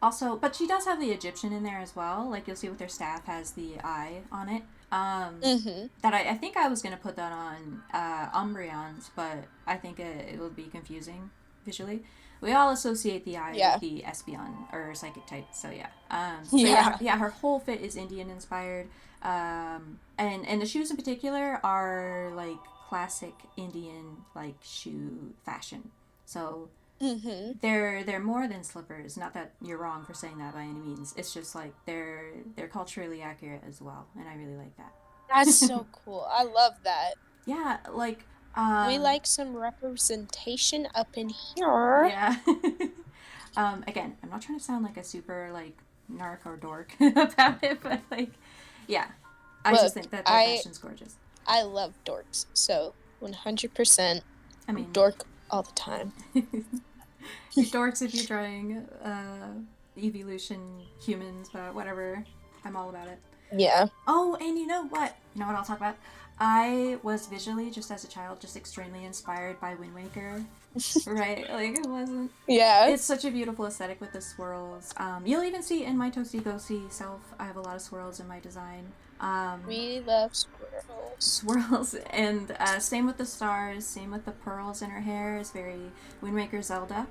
Also, but she does have the Egyptian in there as well. Like you'll see with their staff has the eye on it. That I think I was gonna put that on Umbreons, but I think it will be confusing visually. We all associate the eye Yeah. with the Espeon or psychic type, so yeah. Yeah. Her whole fit is Indian inspired, and the shoes in particular are like classic Indian like shoe fashion. So they're more than slippers. Not that you're wrong for saying that by any means. It's just like they're culturally accurate as well, and I really like that. That's so cool. I love that. Yeah, like We like some representation up in here. yeah. Again, I'm not trying to sound like a super like narc or dork about it, but like, yeah, I Look, just think that their fashion's gorgeous. I love dorks, so 100%. I mean, dork all the time. You're dorks if you're drawing evolution humans, but whatever. I'm all about it. Yeah. Oh, and you know what? You know what I'll talk about? I was visually, just as a child, just extremely inspired by Wind Waker. Right? Like, it wasn't. Yeah. It's such a beautiful aesthetic with the swirls. You'll even see in my Toastie Ghostie self, I have a lot of swirls in my design. We love squirrels. Swirls. And same with the stars, same with the pearls in her hair. Is very Wind Waker Zelda.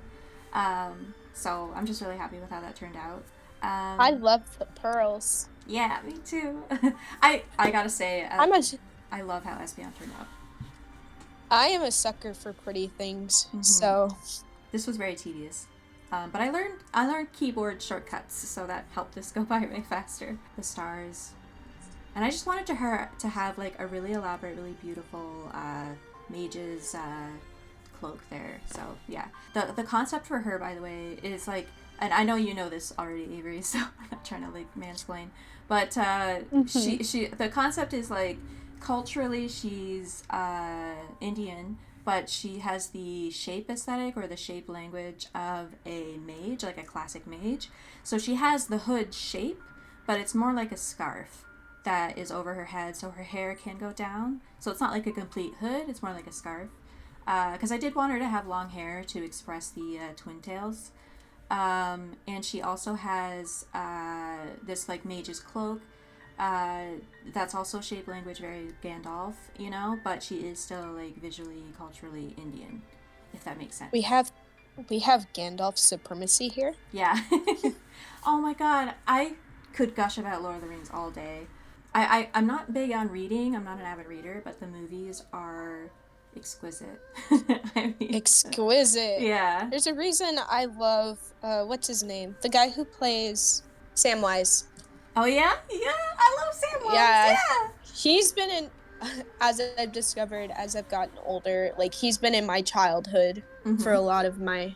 So I'm just really happy with how that turned out. I love the pearls. Yeah, me too. I gotta say, I love how Espeon turned out. I am a sucker for pretty things, so this was very tedious. But I learned keyboard shortcuts, so that helped this go by way faster. The stars, and I just wanted her to have like a really elaborate, really beautiful mage's cloak there. So yeah, the concept for her, by the way, is like, and I know you know this already, Avery, so I'm not trying to like mansplain, but she the concept is like, culturally she's Indian, but she has the shape aesthetic or the shape language of a mage, like a classic mage. So she has the hood shape, but it's more like a scarf that is over her head, so her hair can go down. So it's not like a complete hood, it's more like a scarf. Because I did want her to have long hair to express the twin tails. And she also has this like mage's cloak. That's also shape language, very Gandalf, you know, but she is still like visually, culturally Indian, if that makes sense. We have Gandalf supremacy here. Yeah. Oh my god, I could gush about Lord of the Rings all day. I'm not big on reading, I'm not an avid reader, but the movies are exquisite. I mean, exquisite. Yeah. There's a reason I love, what's his name? The guy who plays Samwise. Oh yeah? Yeah, I love Samwise. Yeah. He's been in, as I've discovered as I've gotten older, like he's been in my childhood for a lot of my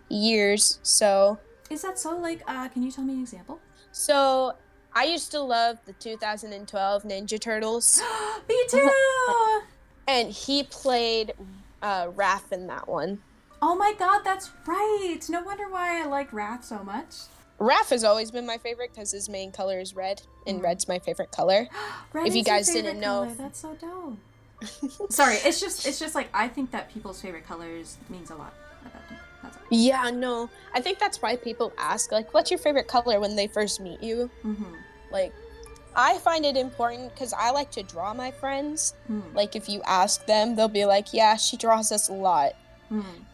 years, so. Is that so? Like, can you tell me an example? So, I used to love the 2012 Ninja Turtles. Me too! And he played Raph in that one. Oh my god, that's right! No wonder why I like Raph so much. Raph has always been my favorite because his main color is red, and red's my favorite color. Red if you guys didn't know, color. That's so dope. Sorry, it's just like, I think that people's favorite colors means a lot about them. That's all. Yeah, no, I think that's why people ask, like, what's your favorite color when they first meet you? Like, I find it important because I like to draw my friends. Like, if you ask them, they'll be like, yeah, she draws us a lot.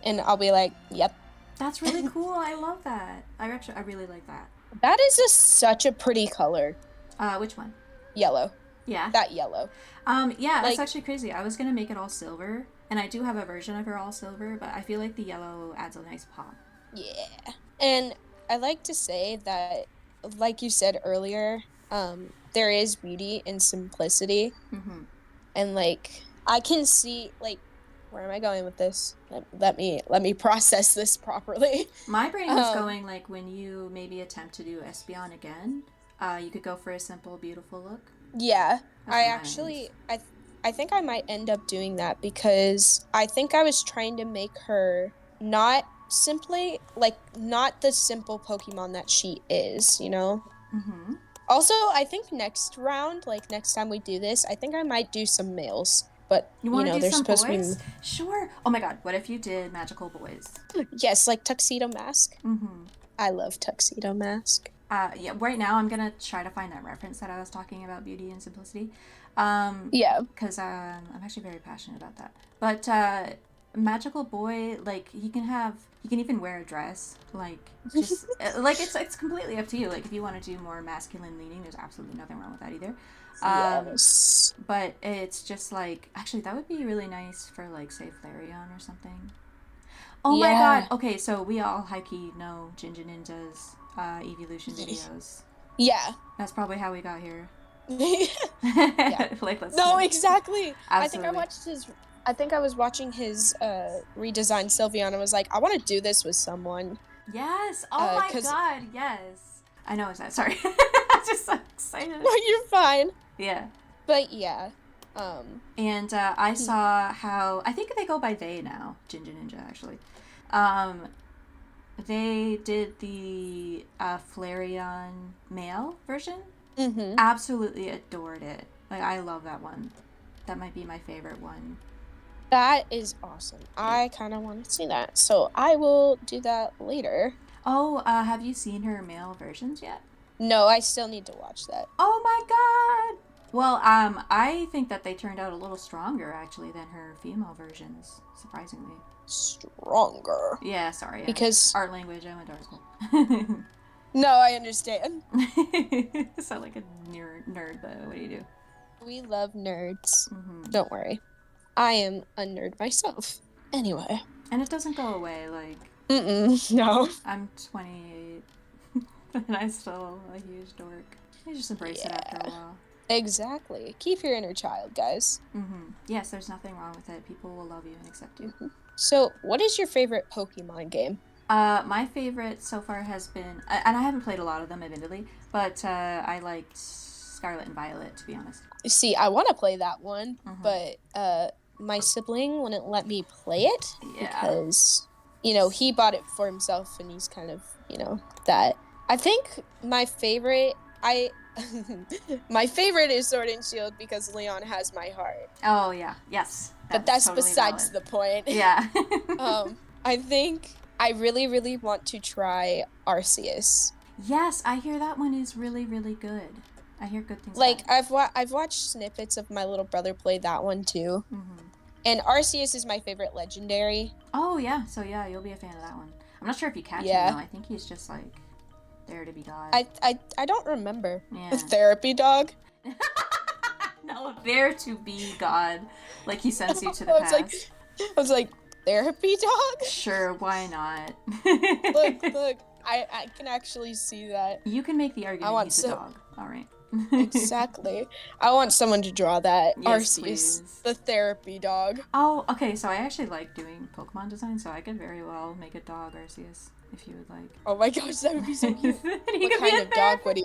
And I'll be like, yep. That's really cool. I love that. I really like that. That is such a pretty color. Which one? Yellow. Yeah. That yellow. Yeah, that's actually crazy. I was going to make it all silver, and I do have a version of her all silver, but I feel like the yellow adds a nice pop. Yeah. And I like to say that, like you said earlier, there is beauty in simplicity. And, like, I can see, like, where am I going with this? Let me process this properly. My brain was going, like, when you maybe attempt to do Espeon again, you could go for a simple, beautiful look. Yeah. I think I might end up doing that because I think I was trying to make her not the simple Pokemon that she is, you know? Also, I think next round, like next time we do this, I think I might do some males but You want to do they're some supposed boys? to be. Sure. Oh my god, what if you did magical boys? Yes, like Tuxedo Mask. Mm-hmm. I love Tuxedo Mask. Yeah, right now I'm gonna try to find that reference that I was talking about, beauty and simplicity. Yeah. Because I'm actually very passionate about that. But magical boy, like he can even wear a dress, like just like it's completely up to you. Like if you want to do more masculine leaning, there's absolutely nothing wrong with that either. Yes. But it's just like actually that would be really nice for like say Flareon or something. Oh my god. Yeah. Okay, so we all high key know Jinja Ninja's evolution videos. Yeah. That's probably how we got here. Yeah. Like let's No, exactly. absolutely. I think I was watching his redesigned Sylveon and was like, I want to do this with someone. Yes. Oh my Cause god. Yes. I know. Is that sorry? I'm just so excited. no, you're fine. Yeah. But yeah. And I saw how I think they go by they now. Jinja Ninja actually. Um, they did the Flareon male version. Mm-hmm. Absolutely adored it. Like I love that one. That might be my favorite one. That is awesome. I kind of want to see that, so I will do that later. Oh, have you seen her male versions yet? No, I still need to watch that. Oh my god! Well, I think that they turned out a little stronger actually than her female versions, surprisingly. Stronger. Yeah, sorry. Because art language, I went to art school. no, I understand. Sound like a nerd, but what do you do? We love nerds. Mm-hmm. Don't worry. I am a nerd myself. Anyway. And it doesn't go away, like... No. I'm 28, and I'm still a huge dork. You just embrace it after a while. Exactly. Keep your inner child, guys. Mm-hmm. Yes, there's nothing wrong with it. People will love you and accept you. Mm-hmm. So, what is your favorite Pokemon game? My favorite so far has been... and I haven't played a lot of them, admittedly, but I liked Scarlet and Violet, to be honest. See, I want to play that one, but my sibling wouldn't let me play it because, he bought it for himself and he's kind of, that. I think my favorite... my favorite is Sword and Shield because Leon has my heart. Oh, yeah. Yes. But that's totally besides valid. the point. Yeah. I think I really, really want to try Arceus. Yes, I hear that one is really, really good. I hear good things Like, about it. I've watched snippets of my little brother play that one, too. Mm-hmm. And Arceus is my favorite legendary. Oh, yeah. So, yeah, you'll be a fan of that one. I'm not sure if you catch him, though. I think he's just, like... there to be God. I don't remember. Yeah. A therapy dog? No, there to be God. Like he sends you to the past. I was like, therapy dog? Sure, why not? Look, I can actually see that. You can make the argument he's a dog. All right. Exactly. I want someone to draw that. Yes, Arceus, please. the therapy dog. Oh, okay, so I actually like doing Pokemon design, so I could very well make a dog Arceus. If you would like. Oh my gosh, that would be so cute. What kind of dog would he?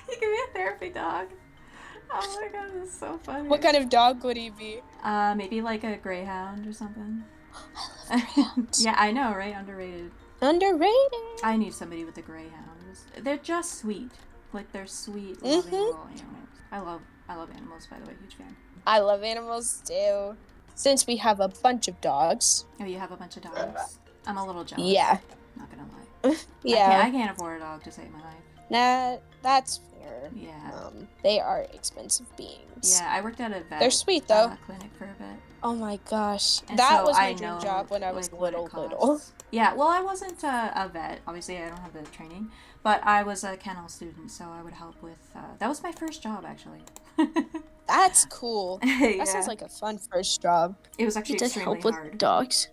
He could be a therapy dog. Oh my god, that's so funny. What kind of dog would he be? Maybe like a greyhound or something. I love greyhounds. Yeah, I know, right? Underrated. Underrated. I need somebody with the greyhounds. They're just sweet. Like they're sweet, loving little animals. I love animals, by the way. Huge fan. I love animals too. Since we have a bunch of dogs. Oh, you have a bunch of dogs? I'm a little jealous. Yeah. Not gonna lie. Yeah. I can't afford a dog to save my life. That's fair. Yeah. They are expensive beings. Yeah, I worked at a vet. They're sweet though. Clinic for a bit. Oh my gosh, And that so was my dream job when I was little. Yeah, well, I wasn't a vet. Obviously, I don't have the training, but I was a kennel student, so I would help with. That was my first job, actually. That's cool. That sounds like a fun first job. It was actually extremely hard. Help with dogs.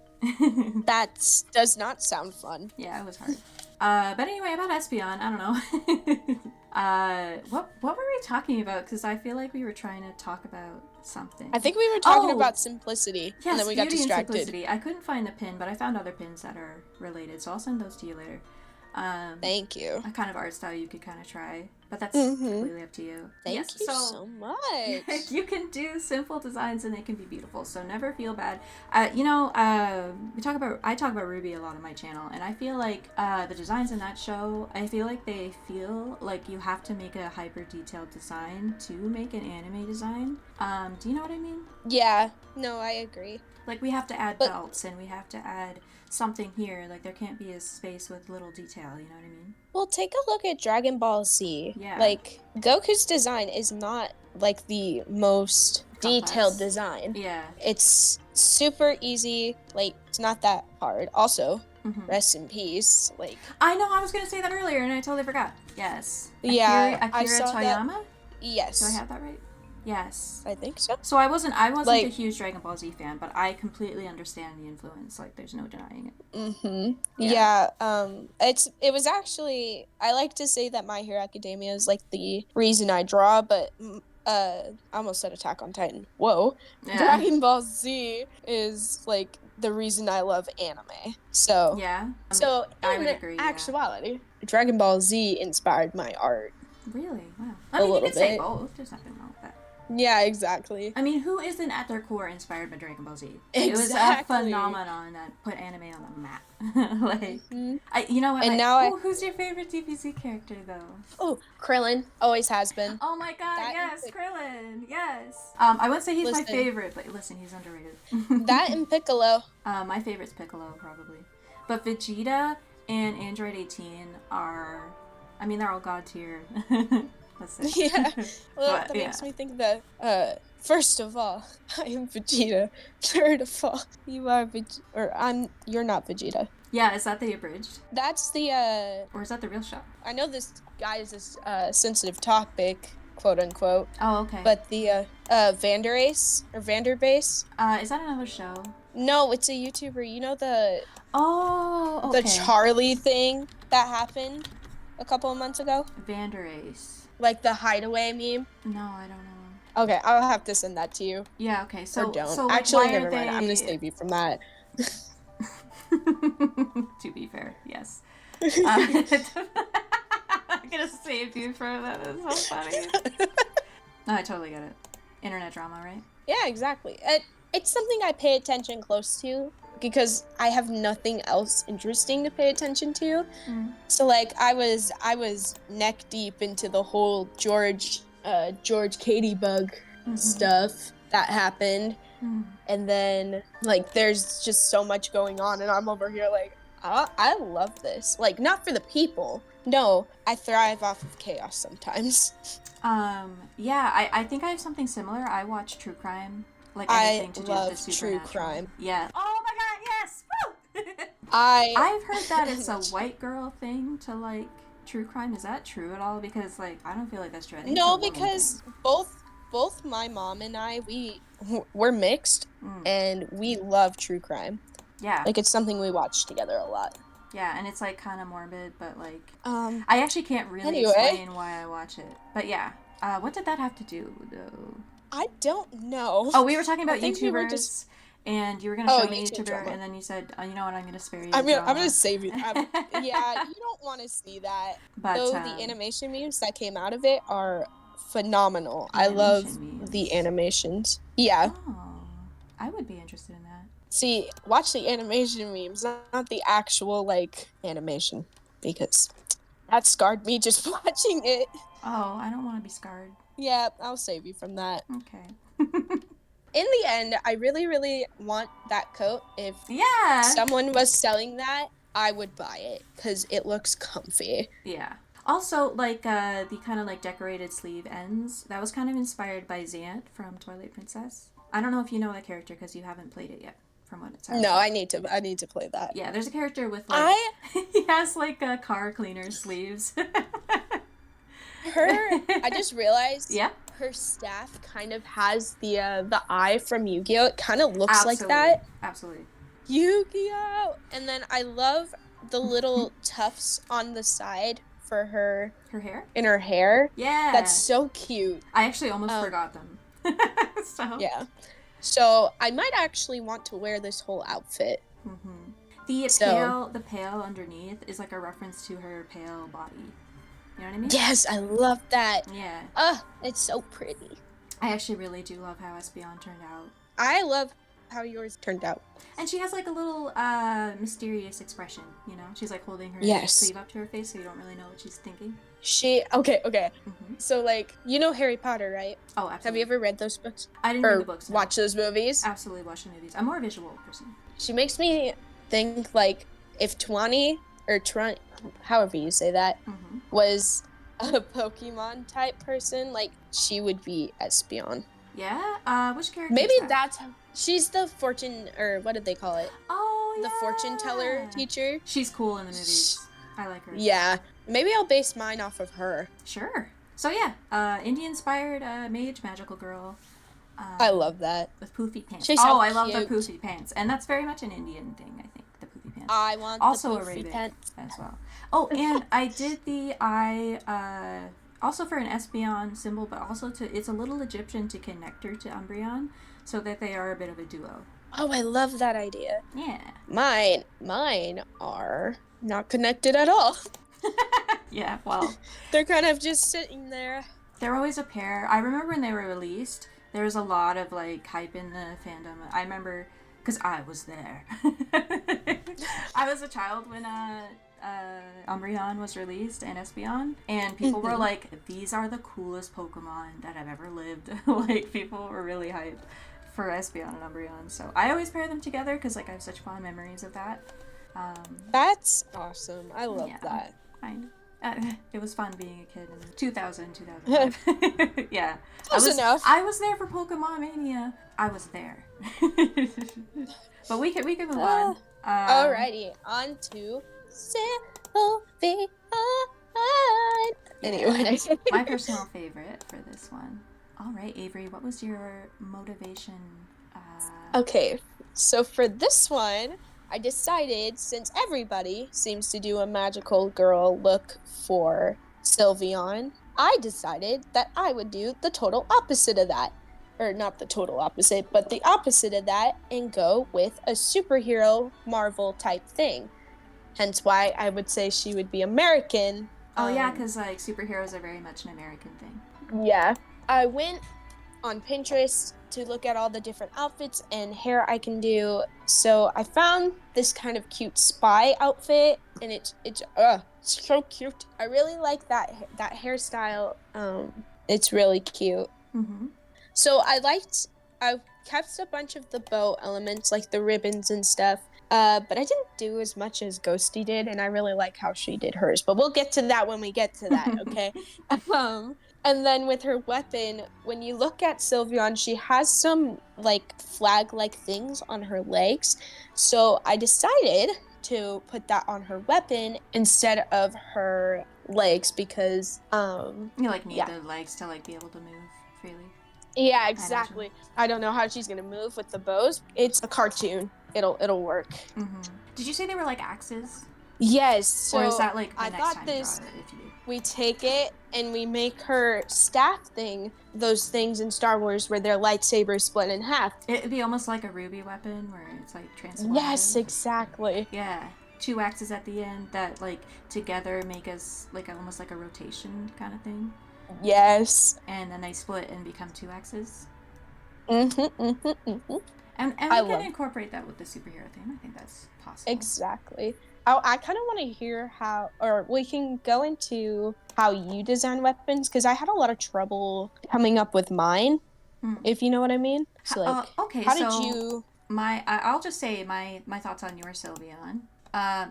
That does not sound fun. Yeah, it was hard. But anyway, about Espeon, I don't know. What were we talking about? Because I feel like we were trying to talk about something. I think we were talking about simplicity, yes, and then we got distracted. And simplicity. I couldn't find the pin, but I found other pins that are related, so I'll send those to you later. Thank you. A kind of art style you could kind of try. But that's completely up to you. Thank you so much. You can do simple designs and they can be beautiful, so never feel bad. I talk about Ruby a lot on my channel, and I feel like the designs in that show, I feel like they feel like you have to make a hyper detailed design to make an anime design. Do you know what I mean? Yeah, no, I agree. Like, we have to add belts, and we have to add something here. Like, there can't be a space with little detail, you know what I mean? Well, take a look at Dragon Ball Z. Yeah. Like, Goku's design is not, like, the most detailed design. Yeah. It's super easy. Like, it's not that hard. Also, rest in peace. Like, I know, I was going to say that earlier, and I totally forgot. Yes. Yeah, Akira I saw Toyama? that. Yes. Do I have that right? Yes. I think so. So I wasn't like, a huge Dragon Ball Z fan, but I completely understand the influence. Like, there's no denying it. Yeah. It was actually, I like to say that My Hero Academia is like the reason I draw, but I almost said Attack on Titan. Whoa. Yeah. Dragon Ball Z is like the reason I love anime. So yeah. So I would agree. Actuality, Dragon Ball Z inspired my art. Really? Wow. I mean, you could say both. There's nothing wrong with that. Yeah, exactly. I mean, who isn't at their core inspired by Dragon Ball Z? Exactly. It was a phenomenon that put anime on the map. Like, you know what? And who's your favorite DBZ character, though? Oh, Krillin. Always has been. Oh my god, yes, Krillin. Yes. I wouldn't say he's my favorite, but listen, he's underrated. That and Piccolo. My favorite's Piccolo, probably. But Vegeta and Android 18 are, I mean, they're all god tier. Yeah. Well, that makes me think that, first of all, I am Vegeta. Third of all, you are you're not Vegeta. Yeah, is that the abridged? That's the, or is that the real show? I know this, guys, is a sensitive topic, quote unquote. Oh, okay. But the, Vanderace, or Vanderbase. Is that another show? No, it's a YouTuber. You know the... Oh, okay. The Charlie thing that happened a couple of months ago? Vanderace. Like the hideaway meme? No, I don't know. Okay, I'll have to send that to you. Yeah, okay. So or don't. So, like, actually, never mind. I'm gonna save you from that. To be fair, yes. I'm gonna save you from that. That's so funny. No, I totally get it. Internet drama, right? Yeah, exactly. It's something I pay attention close to because I have nothing else interesting to pay attention to. So like I was neck deep into the whole George Katie bug stuff that happened. And then like there's just so much going on and I'm over here like I love this. Like not for the people. No, I thrive off of chaos sometimes. Yeah, I think I have something similar. I watch true crime. Like anything to do with the supernatural. True crime. Yeah. Oh my god, yes! Woo! I've heard that it's a white girl thing to like true crime. Is that true at all? Because like I don't feel like that's true. No, because both my mom and I we're mixed and we love true crime. Yeah. Like it's something we watch together a lot. Yeah, and it's like kind of morbid, but like I actually can't really explain why I watch it. But yeah, what did that have to do though? I don't know. Oh, we were talking about YouTubers, and you were going to show me YouTuber, drama. And then you said, you know what, I'm going to spare you. I'm going to save you. Yeah, you don't want to see that. But though the animation memes that came out of it are phenomenal. I love the animations. Yeah. Oh, I would be interested in that. See, watch the animation memes, not the actual, like, animation, because that scarred me just watching it. Oh, I don't want to be scarred. Yeah, I'll save you from that. Okay. In the end, I really, really want that coat. If someone was selling that, I would buy it because it looks comfy. Yeah. Also, like, the kind of, like, decorated sleeve ends, that was kind of inspired by Xant from Twilight Princess. I don't know if you know that character because you haven't played it yet, from what it sounds like. I need to play that. Yeah, there's a character with, like, he has, like, car cleaner sleeves. I just realized her staff kind of has the eye from Yu-Gi-Oh! It kind of looks like that. Absolutely. Yu-Gi-Oh! And then I love the little tufts on the side for her hair? In her hair. Yeah. That's so cute. I actually almost forgot them. Yeah. So I might actually want to wear this whole outfit. The pale underneath is like a reference to her pale body. You know what I mean? Yes, I love that. Yeah. It's so pretty. I actually really do love how Espeon turned out. I love how yours turned out. And she has like a little mysterious expression, you know? She's like holding her sleeve up to her face so you don't really know what she's thinking. Okay. Mm-hmm. So like, you know Harry Potter, right? Oh, absolutely. Have you ever read those books? I didn't read the books. No. Watch those movies? Absolutely watch the movies. I'm more a visual person. She makes me think like if however you say that, was a Pokemon type person, like she would be Espeon. Yeah? Which character Maybe is that? that's she's the fortune, or what did they call it? Oh, the fortune teller teacher. She's cool in the movies. I like her. Yeah. Maybe I'll base mine off of her. Sure. So yeah, Indian-inspired mage magical girl. I love that. With poofy pants. She's so I love the poofy pants. And that's very much an Indian thing, I think, the poofy pants. I want also the poofy Arabic pants as well. Oh, and I did the also for an Espeon symbol, but also it's a little Egyptian to connect her to Umbreon, so that they are a bit of a duo. Oh, I love that idea. Yeah. Mine are not connected at all. Yeah, well. They're kind of just sitting there. They're always a pair. I remember when they were released, there was a lot of like hype in the fandom. I remember because I was there. I was a child when Umbreon was released and Espeon, and people were like, these are the coolest Pokemon that have ever lived. Like, people were really hyped for Espeon and Umbreon, so I always pair them together because like I have such fond memories of that. That's awesome. I love that. It was fun being a kid in 2005. Yeah. Enough. I was there for Pokemon Mania. I was there. But we can move on. Alrighty, on to Sylveon. Anyway. My personal favorite for this one. All right, Avery, what was your motivation? Okay, so for this one, I decided, since everybody seems to do a magical girl look for Sylveon, I decided that I would do the total opposite of that. Or not the total opposite, but the opposite of that, and go with a superhero Marvel type thing. Hence why I would say she would be American. Oh yeah, because like superheroes are very much an American thing. Yeah. I went on Pinterest to look at all the different outfits and hair I can do. So I found this kind of cute spy outfit, and it's so cute. I really like that hairstyle. It's really cute. Mm-hmm. So I kept a bunch of the bow elements, like the ribbons and stuff. But I didn't do as much as Ghosty did, and I really like how she did hers. But we'll get to that when we get to that, okay? And then with her weapon, when you look at Sylveon, she has some like flag-like things on her legs. So I decided to put that on her weapon instead of her legs because you like need the legs to like be able to move freely. Yeah, exactly. I don't know how she's gonna move with the bows. It's a cartoon. It'll work. Mm-hmm. Did you say they were like axes? Yes. So or is that like the I next thought time this. you draw it, if you do? We take it and we make her staff thing. Those things in Star Wars where their lightsabers split in half. It'd be almost like a ruby weapon where it's like transformative. Yes, exactly. Yeah. 2 axes at the end that like together make us like almost like a rotation kind of thing. Yes. And then they split and become 2 axes. Mm-hmm. And we can incorporate that with the superhero theme. I think that's possible. Exactly. I kind of want to hear or we can go into how you design weapons, because I had a lot of trouble coming up with mine, if you know what I mean. So like, okay, how did you... I'll just say my thoughts on your Sylveon.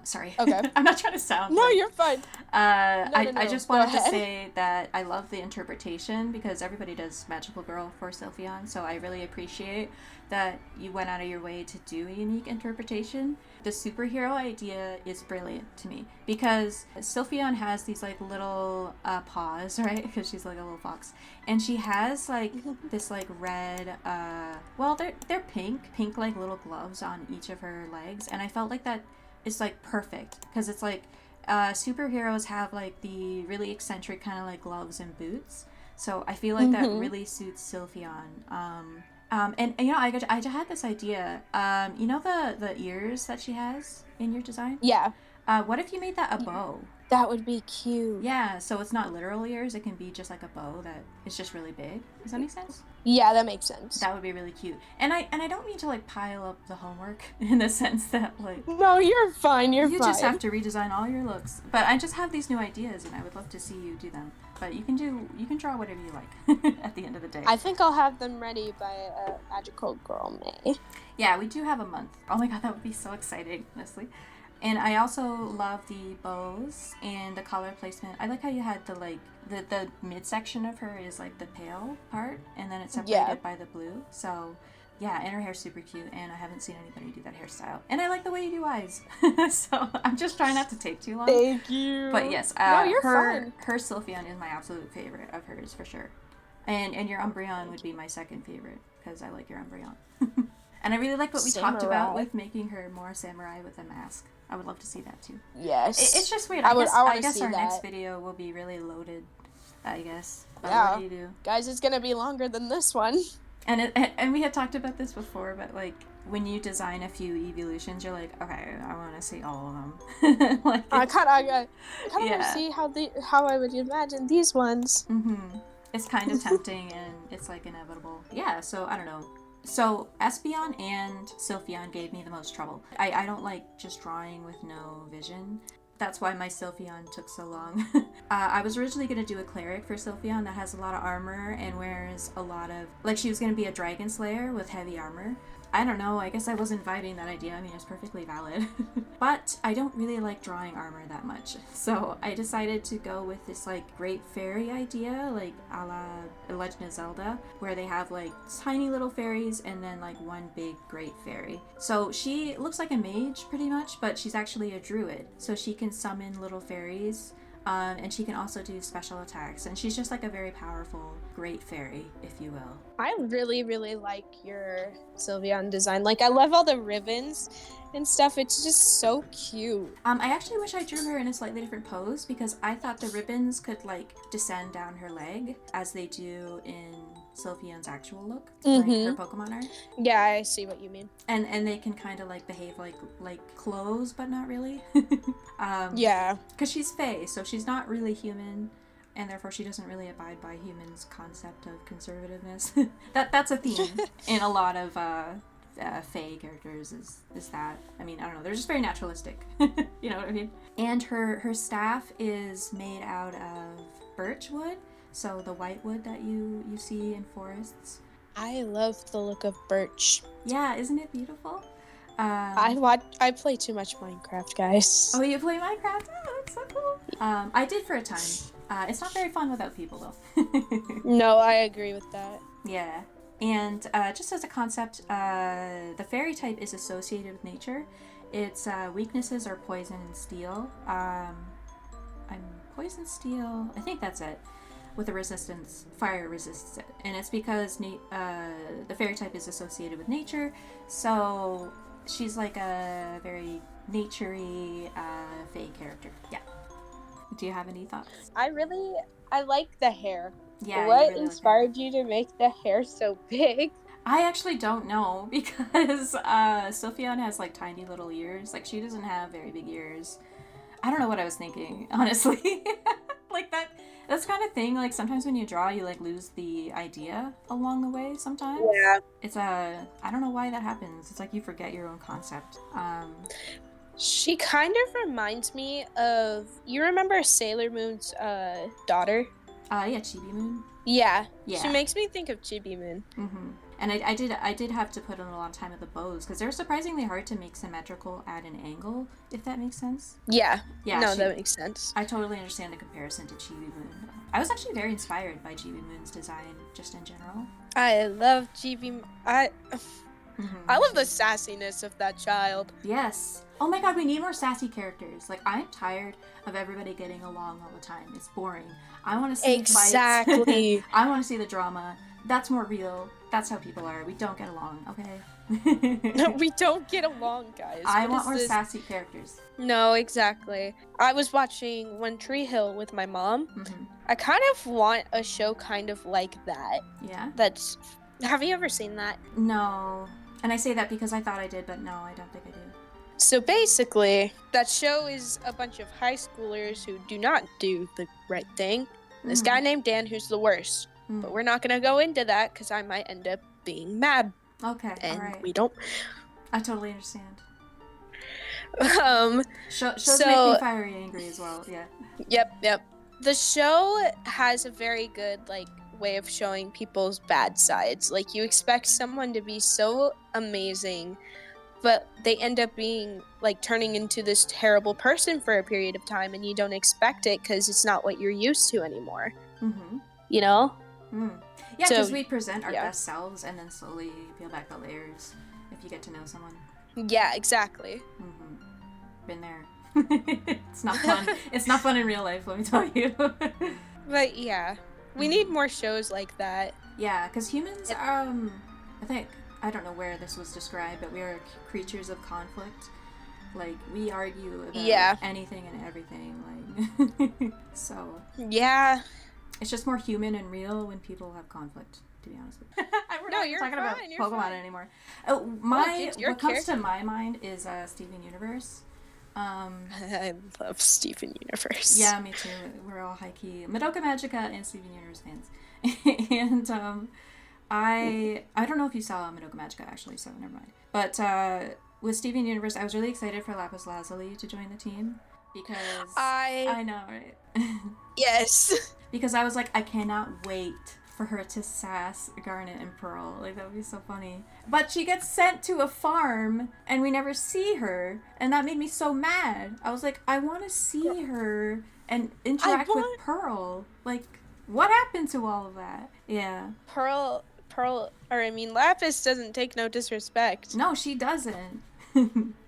Sorry. Okay. I'm not trying to sound... No, you're fine. I just wanted to say that I love the interpretation, because everybody does Magical Girl for Sylveon, so I really appreciate that you went out of your way to do a unique interpretation. The superhero idea is brilliant to me, because Sylveon has these like little paws, right? Because she's like a little fox, and she has like this like red, well, they're pink like little gloves on each of her legs, and I felt like that is like perfect, because it's like superheroes have like the really eccentric kind of like gloves and boots, so I feel like that really suits Sylveon. And you know, I had this idea. You know the ears that she has in your design? Yeah. What if you made that a bow? That would be cute. Yeah, so it's not literal ears. It can be just like a bow that is just really big. Does that make sense? Yeah, that makes sense. That would be really cute. And I don't mean to like pile up the homework in the sense that like no, you're fine. You just have to redesign all your looks. But I just have these new ideas, and I would love to see you do them. But you can draw whatever you like at the end of the day. I think I'll have them ready by Magical Girl May. Yeah, we do have a month. Oh my god, that would be so exciting, honestly. And I also love the bows and the color placement. I like how you had the midsection of her is like the pale part, and then it's separated by the blue. So yeah, and her hair's super cute, and I haven't seen anybody do that hairstyle. And I like the way you do eyes. So I'm just trying not to take too long. Thank you. But yes, no, you're fine. Her Sylveon is my absolute favorite of hers for sure. And your Umbreon would be my second favorite because I like your Umbreon. And I really like what we talked about with making her more samurai with a mask. I would love to see that too. Yes. It's just weird. I guess our next video will be really loaded, I guess. But yeah. What do you do? Guys, it's going to be longer than this one. And we had talked about this before, but like when you design a few evolutions, you're like, okay, I want to see all of them. Like, I kind of want to see how I would imagine these ones. Mm-hmm. It's kind of tempting and it's like inevitable. Yeah, so I don't know. So Espeon and Sylveon gave me the most trouble. I don't like just drawing with no vision. That's why my Sylveon took so long. I was originally going to do a cleric for Sylveon that has a lot of armor and wears a lot of... Like, she was going to be a dragon slayer with heavy armor. I don't know, I guess I wasn't fighting that idea. I mean, it's perfectly valid. But I don't really like drawing armor that much. So I decided to go with this, like, great fairy idea, like, a la Legend of Zelda, where they have, like, tiny little fairies and then, like, one big great fairy. So she looks like a mage, pretty much, but she's actually a druid. So she can summon little fairies. And she can also do special attacks. And she's just like a very powerful, great fairy, if you will. I really, really like your Sylveon design. Like, I love all the ribbons and stuff. It's just so cute. I actually wish I drew her in a slightly different pose because I thought the ribbons could, like, descend down her leg as they do in Sylveon's actual look, like her Pokemon art. Yeah, I see what you mean. And they can kind of like behave like clothes, but not really. Yeah. Because she's Fae, so she's not really human, and therefore she doesn't really abide by humans' concept of conservativeness. That's a theme in a lot of Fae characters. Is that? I mean, I don't know. They're just very naturalistic. You know what I mean? And her staff is made out of birch wood. So the white wood that you see in forests. I love the look of birch. Yeah, isn't it beautiful? I play too much Minecraft, guys. Oh, you play Minecraft? Oh, that's so cool. I did for a time. It's not very fun without people, though. No, I agree with that. Yeah. And just as a concept, the fairy type is associated with nature. Its weaknesses are poison and steel. I'm poison, steel. I think that's it. With a resistance, fire resists it. And it's because the fairy type is associated with nature, so she's like a very nature-y Fae character. Yeah. Do you have any thoughts? I like the hair. Yeah. What really inspired you to make the hair so big? I actually don't know because Sylveon has like tiny little ears. Like she doesn't have very big ears. I don't know what I was thinking, honestly. Like that's kind of thing, like sometimes when you draw you like lose the idea along the way sometimes. Yeah. It's I don't know why that happens. It's like you forget your own concept. She kind of reminds me of, you remember Sailor Moon's daughter? Yeah, Chibi Moon. Yeah. Yeah. She makes me think of Chibi Moon. Mm-hmm. And I did have to put in a lot of time with the bows because they're surprisingly hard to make symmetrical at an angle, if that makes sense. Yeah. Yeah. No, that makes sense. I totally understand the comparison to Chibi Moon. I was actually very inspired by Chibi Moon's design, just in general. I love Chibi. I love the sassiness of that child. Yes. Oh my god, we need more sassy characters. Like, I'm tired of everybody getting along all the time. It's boring. I want to see exactly. fights. I want to see the drama. That's more real. That's how people are. We don't get along, okay? No, we don't get along, guys. I want more sassy characters. No, exactly. I was watching One Tree Hill with my mom. Mm-hmm. I kind of want a show kind of like that. Yeah? Have you ever seen that? No. And I say that because I thought I did, but no, I don't think I do. So basically, that show is a bunch of high schoolers who do not do the right thing. This guy named Dan who's the worst. But we're not going to go into that because I might end up being mad. Okay, and alright. we don't. I totally understand. Shows make me fiery angry as well, yeah. Yep. The show has a very good, like, way of showing people's bad sides. Like, you expect someone to be so amazing, but they end up being, like, turning into this terrible person for a period of time, and you don't expect it because it's not what you're used to anymore. You know? Yeah, because we present our best selves and then slowly peel back the layers if you get to know someone. Yeah, exactly. Been there. It's not fun. It's not fun in real life, let me tell you. But yeah, we need more shows like that. Yeah, because humans, I think, I don't know where this was described, but we are creatures of conflict. Like, we argue about anything and everything, like, so. Yeah. It's just more human and real when people have conflict, to be honest with you. We're no, not you're talking fine, about Pokemon anymore. Oh, what comes to my mind is Steven Universe. I love Steven Universe. Yeah, me too. We're all high-key Madoka Magica and Steven Universe fans. And I don't know if you saw Madoka Magica, actually, so never mind. But with Steven Universe, I was really excited for Lapis Lazuli to join the team. Because I know, right? Yes. Because I was like, I cannot wait for her to sass Garnet and Pearl. Like, that would be so funny. But she gets sent to a farm, and we never see her, and that made me so mad. I was like, I want to see her and interact with Pearl. Like, what happened to all of that? Yeah. Lapis doesn't take no disrespect. No, she doesn't.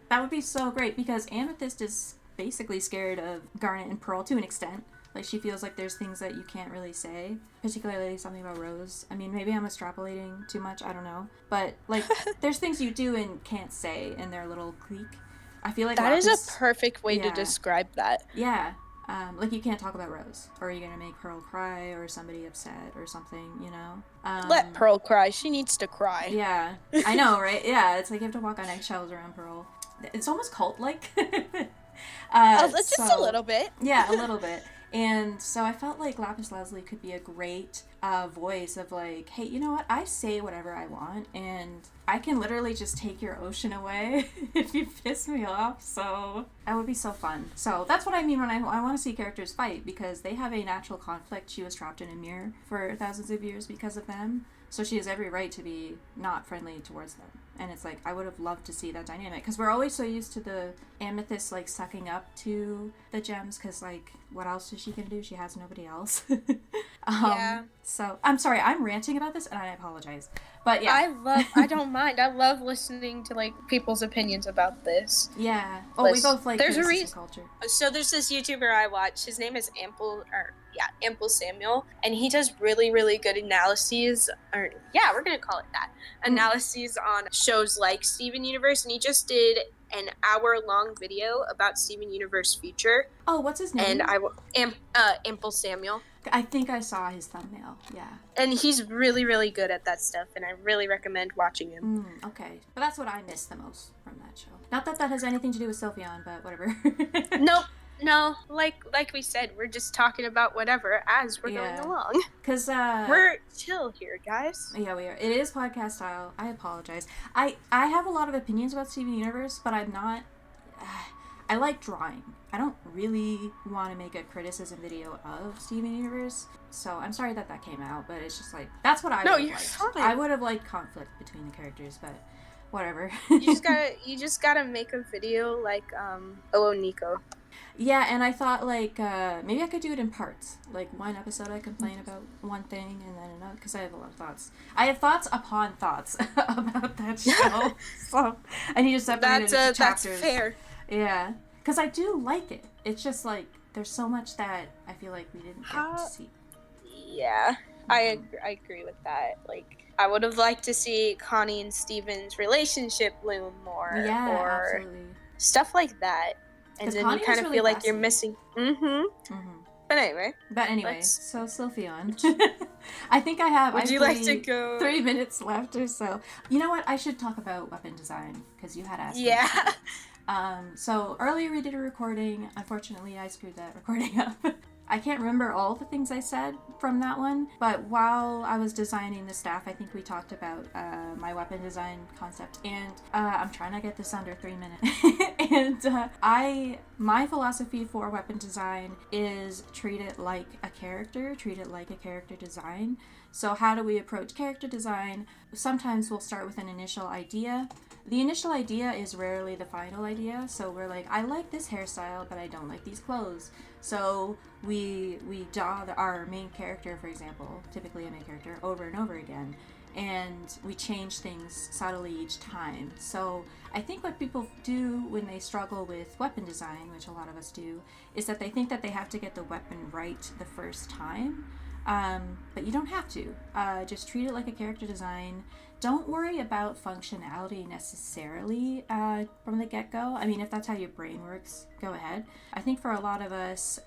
That would be so great, because Amethyst is basically scared of Garnet and Pearl to an extent. Like, she feels like there's things that you can't really say, particularly something about Rose. I mean, maybe I'm extrapolating too much, I don't know. But, like, there's things you do and can't say in their little clique. I feel like that is a perfect way to describe that. Yeah. Like, you can't talk about Rose, or you're gonna make Pearl cry, or somebody upset, or something, you know? Let Pearl cry. She needs to cry. Yeah. I know, right? Yeah, it's like you have to walk on eggshells around Pearl. It's almost cult-like. Just a little bit. Yeah, a little bit. And so I felt like Lapis Lazuli could be a great voice of like, hey, you know what? I say whatever I want, and I can literally just take your ocean away if you piss me off. So that would be so fun. So that's what I mean when I want to see characters fight, because they have a natural conflict. She was trapped in a mirror for thousands of years because of them. So she has every right to be not friendly towards them. And it's like, I would have loved to see that dynamic. Because we're always so used to the Amethyst, like, sucking up to the gems. Because, like, what else is she going to do? She has nobody else. Yeah. So, I'm sorry. I'm ranting about this, and I apologize. But, yeah. I don't mind. I love listening to, like, people's opinions about this. Yeah. Oh, we both like criticism culture. So there's this YouTuber I watch. His name is Ample Samuel, and he does really, really good analyses, we're gonna call it that, analyses on shows like Steven Universe, and he just did an hour-long video about Steven Universe future. Oh, what's his name? And Ample Samuel. I think I saw his thumbnail, yeah. And he's really, really good at that stuff, and I really recommend watching him. Okay. But that's what I miss the most from that show. Not that that has anything to do with Sylveon, but whatever. Nope. No, like we said, we're just talking about whatever as we're going along. Because we're chill here, guys. Yeah, we are. It is podcast style. I apologize. I have a lot of opinions about Steven Universe, but I'm not... I like drawing. I don't really want to make a criticism video of Steven Universe, so I'm sorry that came out, but it's just like, that's what I would have liked. Fine. I would have liked conflict between the characters, but whatever. you just gotta make a video like Hello Nico. Yeah, and I thought, like, maybe I could do it in parts. Like, one episode I complain about one thing, and then another, because I have a lot of thoughts. I have thoughts upon thoughts about that show, so I need to separate it into chapters. That's fair. Yeah, because I do like it. It's just, like, there's so much that I feel like we didn't get to see. Yeah, I agree with that. Like, I would have liked to see Connie and Steven's relationship bloom more. Yeah, or absolutely. Stuff like that. And then you kind of feel like you're missing. But anyway. So Sylveon. I think I have. Would you like to go? 3 minutes left or so. You know what? I should talk about weapon design because you had asked. Yeah. Me. So earlier we did a recording. Unfortunately, I screwed that recording up. I can't remember all the things I said from that one, but while I was designing the staff, I think we talked about my weapon design concept, and I'm trying to get this under 3 minutes. And my philosophy for weapon design is treat it like a character design. So how do we approach character design? Sometimes we'll start with an initial idea. The initial idea is rarely the final idea. So we're like, I like this hairstyle, but I don't like these clothes. So we draw our main character, for example, typically a main character, over and over again. And we change things subtly each time. So I think what people do when they struggle with weapon design, which a lot of us do, is that they think that they have to get the weapon right the first time. But you don't have to. Just treat it like a character design. Don't worry about functionality necessarily from the get-go. I mean, if that's how your brain works, go ahead. I think for a lot of us,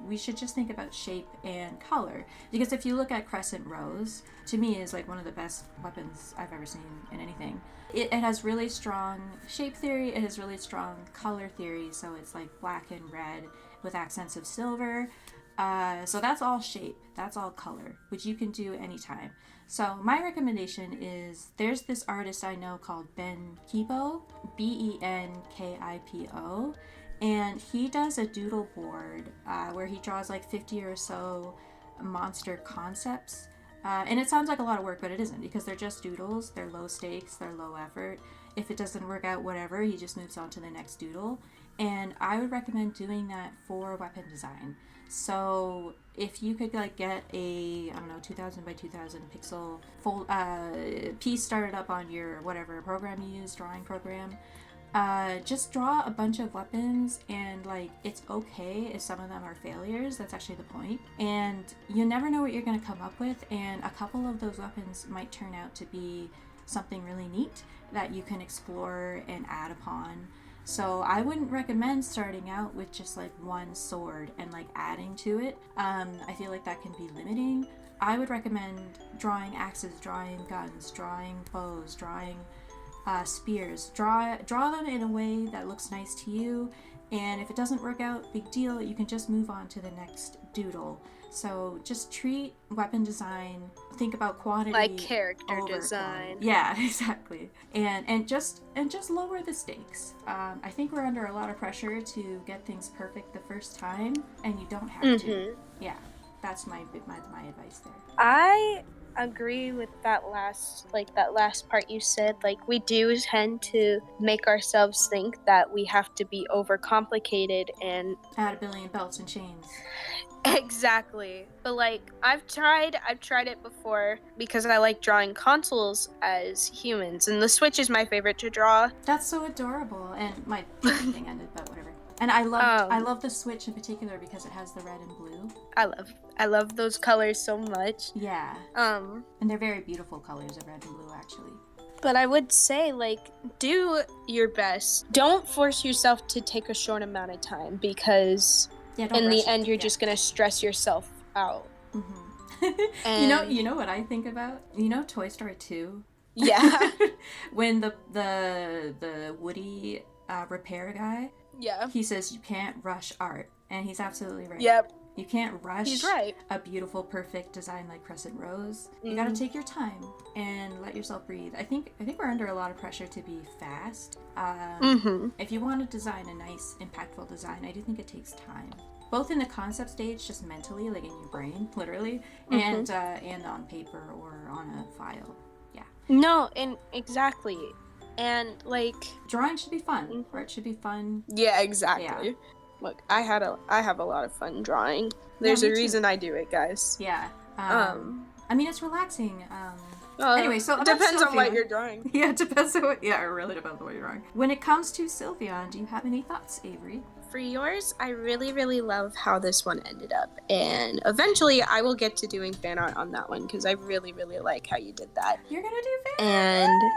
we should just think about shape and color. Because if you look at Crescent Rose, to me is like one of the best weapons I've ever seen in anything. It has really strong shape theory. It has really strong color theory. So it's like black and red with accents of silver. So that's all shape, that's all color, which you can do anytime. So my recommendation is, there's this artist I know called Ben Kipo, Benkipo, and he does a doodle board where he draws like 50 or so monster concepts. And it sounds like a lot of work, but it isn't, because they're just doodles, they're low stakes, they're low effort. If it doesn't work out, whatever, he just moves on to the next doodle. And I would recommend doing that for weapon design. So if you could like get a, I don't know, 2000 by 2000 pixel full piece started up on your whatever program you use, drawing program, just draw a bunch of weapons, and like, it's okay if some of them are failures. That's actually the point. And you never know what you're going to come up with, and a couple of those weapons might turn out to be something really neat that you can explore and add upon. So I wouldn't recommend starting out with just like one sword and like adding to it. I feel like that can be limiting. I would recommend drawing axes, drawing guns, drawing bows, drawing spears. Draw them in a way that looks nice to you. And if it doesn't work out, big deal. You can just move on to the next doodle. So just treat weapon design, think about quantity like character design. Quantity. Yeah, exactly. And just lower the stakes. I think we're under a lot of pressure to get things perfect the first time, and you don't have to. Yeah, that's my advice there. I agree with that last part you said. Like, we do tend to make ourselves think that we have to be overcomplicated and add a billion belts and chains. Exactly. But like, I've tried it before because I like drawing consoles as humans, and the Switch is my favorite to draw. That's so adorable. And my thing ended, but whatever. And I love the Switch in particular because it has the red and blue. I love those colors so much. Yeah. And they're very beautiful colors of red and blue, actually. But I would say, like, do your best. Don't force yourself to take a short amount of time, because in the end, you're just gonna stress yourself out. Mm-hmm. You know what I think about? You know Toy Story 2? Yeah. When the Woody repair guy, yeah, he says you can't rush art, and he's absolutely right. Yep. You can't rush He's right. a beautiful, perfect design like Crescent Rose. You gotta take your time and let yourself breathe. I think we're under a lot of pressure to be fast. If you want to design a nice, impactful design, I do think it takes time. Both in the concept stage, just mentally, like in your brain, literally, and on paper or on a file. Yeah. No, and exactly. And like, drawing should be fun. Art should be fun. Yeah, exactly. Yeah. Look, I have a lot of fun drawing. There's a reason I do it, guys. Yeah. I mean, it's relaxing. Anyway, so it depends on what you're drawing. Yeah, it depends on what. Yeah, it really depends on what you're drawing. When it comes to Sylveon, do you have any thoughts, Avery? For yours, I really, really love how this one ended up, and eventually I will get to doing fan art on that one because I really, really like how you did that. You're gonna do fan art. And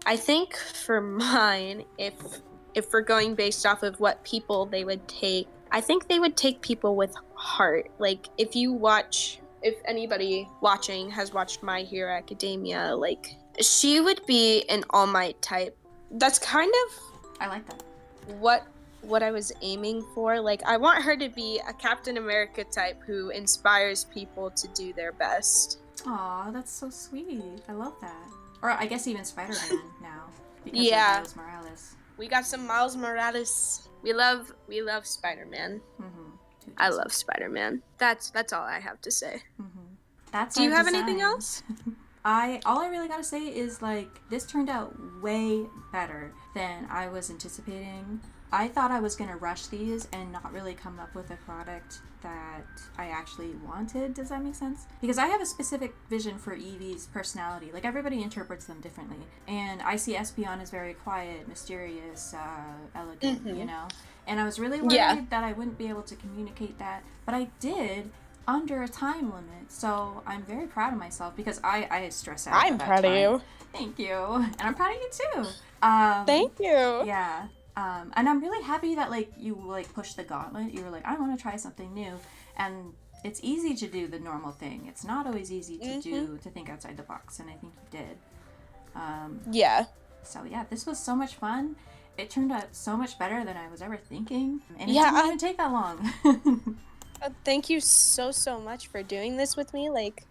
I think for mine, if we're going based off of what people they would take, I think they would take people with heart. Like, if anybody watching has watched My Hero Academia, like, she would be an All Might type. That's kind of I like that. What I was aiming for. Like, I want her to be a Captain America type who inspires people to do their best. Aw, that's so sweet. I love that. Or I guess even Spider-Man now because of Yeah. Miles Morales. We got some Miles Morales. We love Spider-Man. Mm-hmm. I love Spider-Man. That's all I have to say. Mm-hmm. That's Do you have design. anything else? All I really gotta say is like this turned out way better than I was anticipating. I thought I was gonna rush these and not really come up with a product that I actually wanted. Does that make sense? Because I have a specific vision for Eevee's personality. Like everybody interprets them differently, and I see Espeon as very quiet, mysterious, elegant. You know, and I was really worried that I wouldn't be able to communicate that, but I did under a time limit. So I'm very proud of myself because I stress out. I'm proud of you. Thank you. And I'm proud of you too. Thank you. Yeah. And I'm really happy that like you like pushed the gauntlet. You were like, I want to try something new. And it's easy to do the normal thing. It's not always easy to think outside the box. And I think you did. Yeah. So yeah, this was so much fun. It turned out so much better than I was ever thinking. And it didn't even take that long. Thank you so much for doing this with me. Like,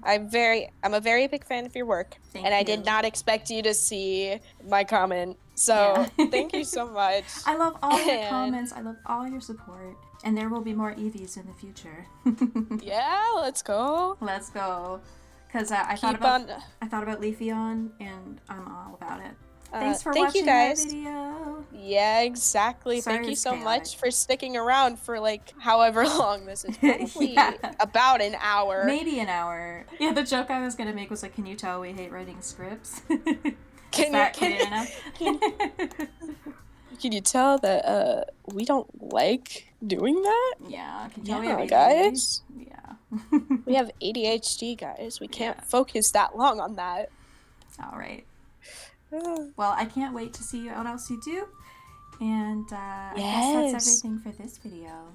I'm a very big fan of your work, Thank and you. I did not expect you to see my comment. So thank you so much. I love all your comments. I love all your support, and there will be more Eevees in the future. Yeah, let's go. Let's go. Because I thought about Leafeon, and I'm all about it. Thanks for watching that video. Yeah, exactly. Thank you so much for sticking around for like however long this is. Probably about an hour. Maybe an hour. Yeah, the joke I was gonna make was like, can you tell we hate writing scripts? Can you tell that we don't like doing that? Yeah. Can you tell guys? Yeah. We have ADHD, guys. We can't focus that long on that. All right. Well, I can't wait to see what else you do. And I guess that's everything for this video.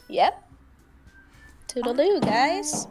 Yep. Toodaloo, guys.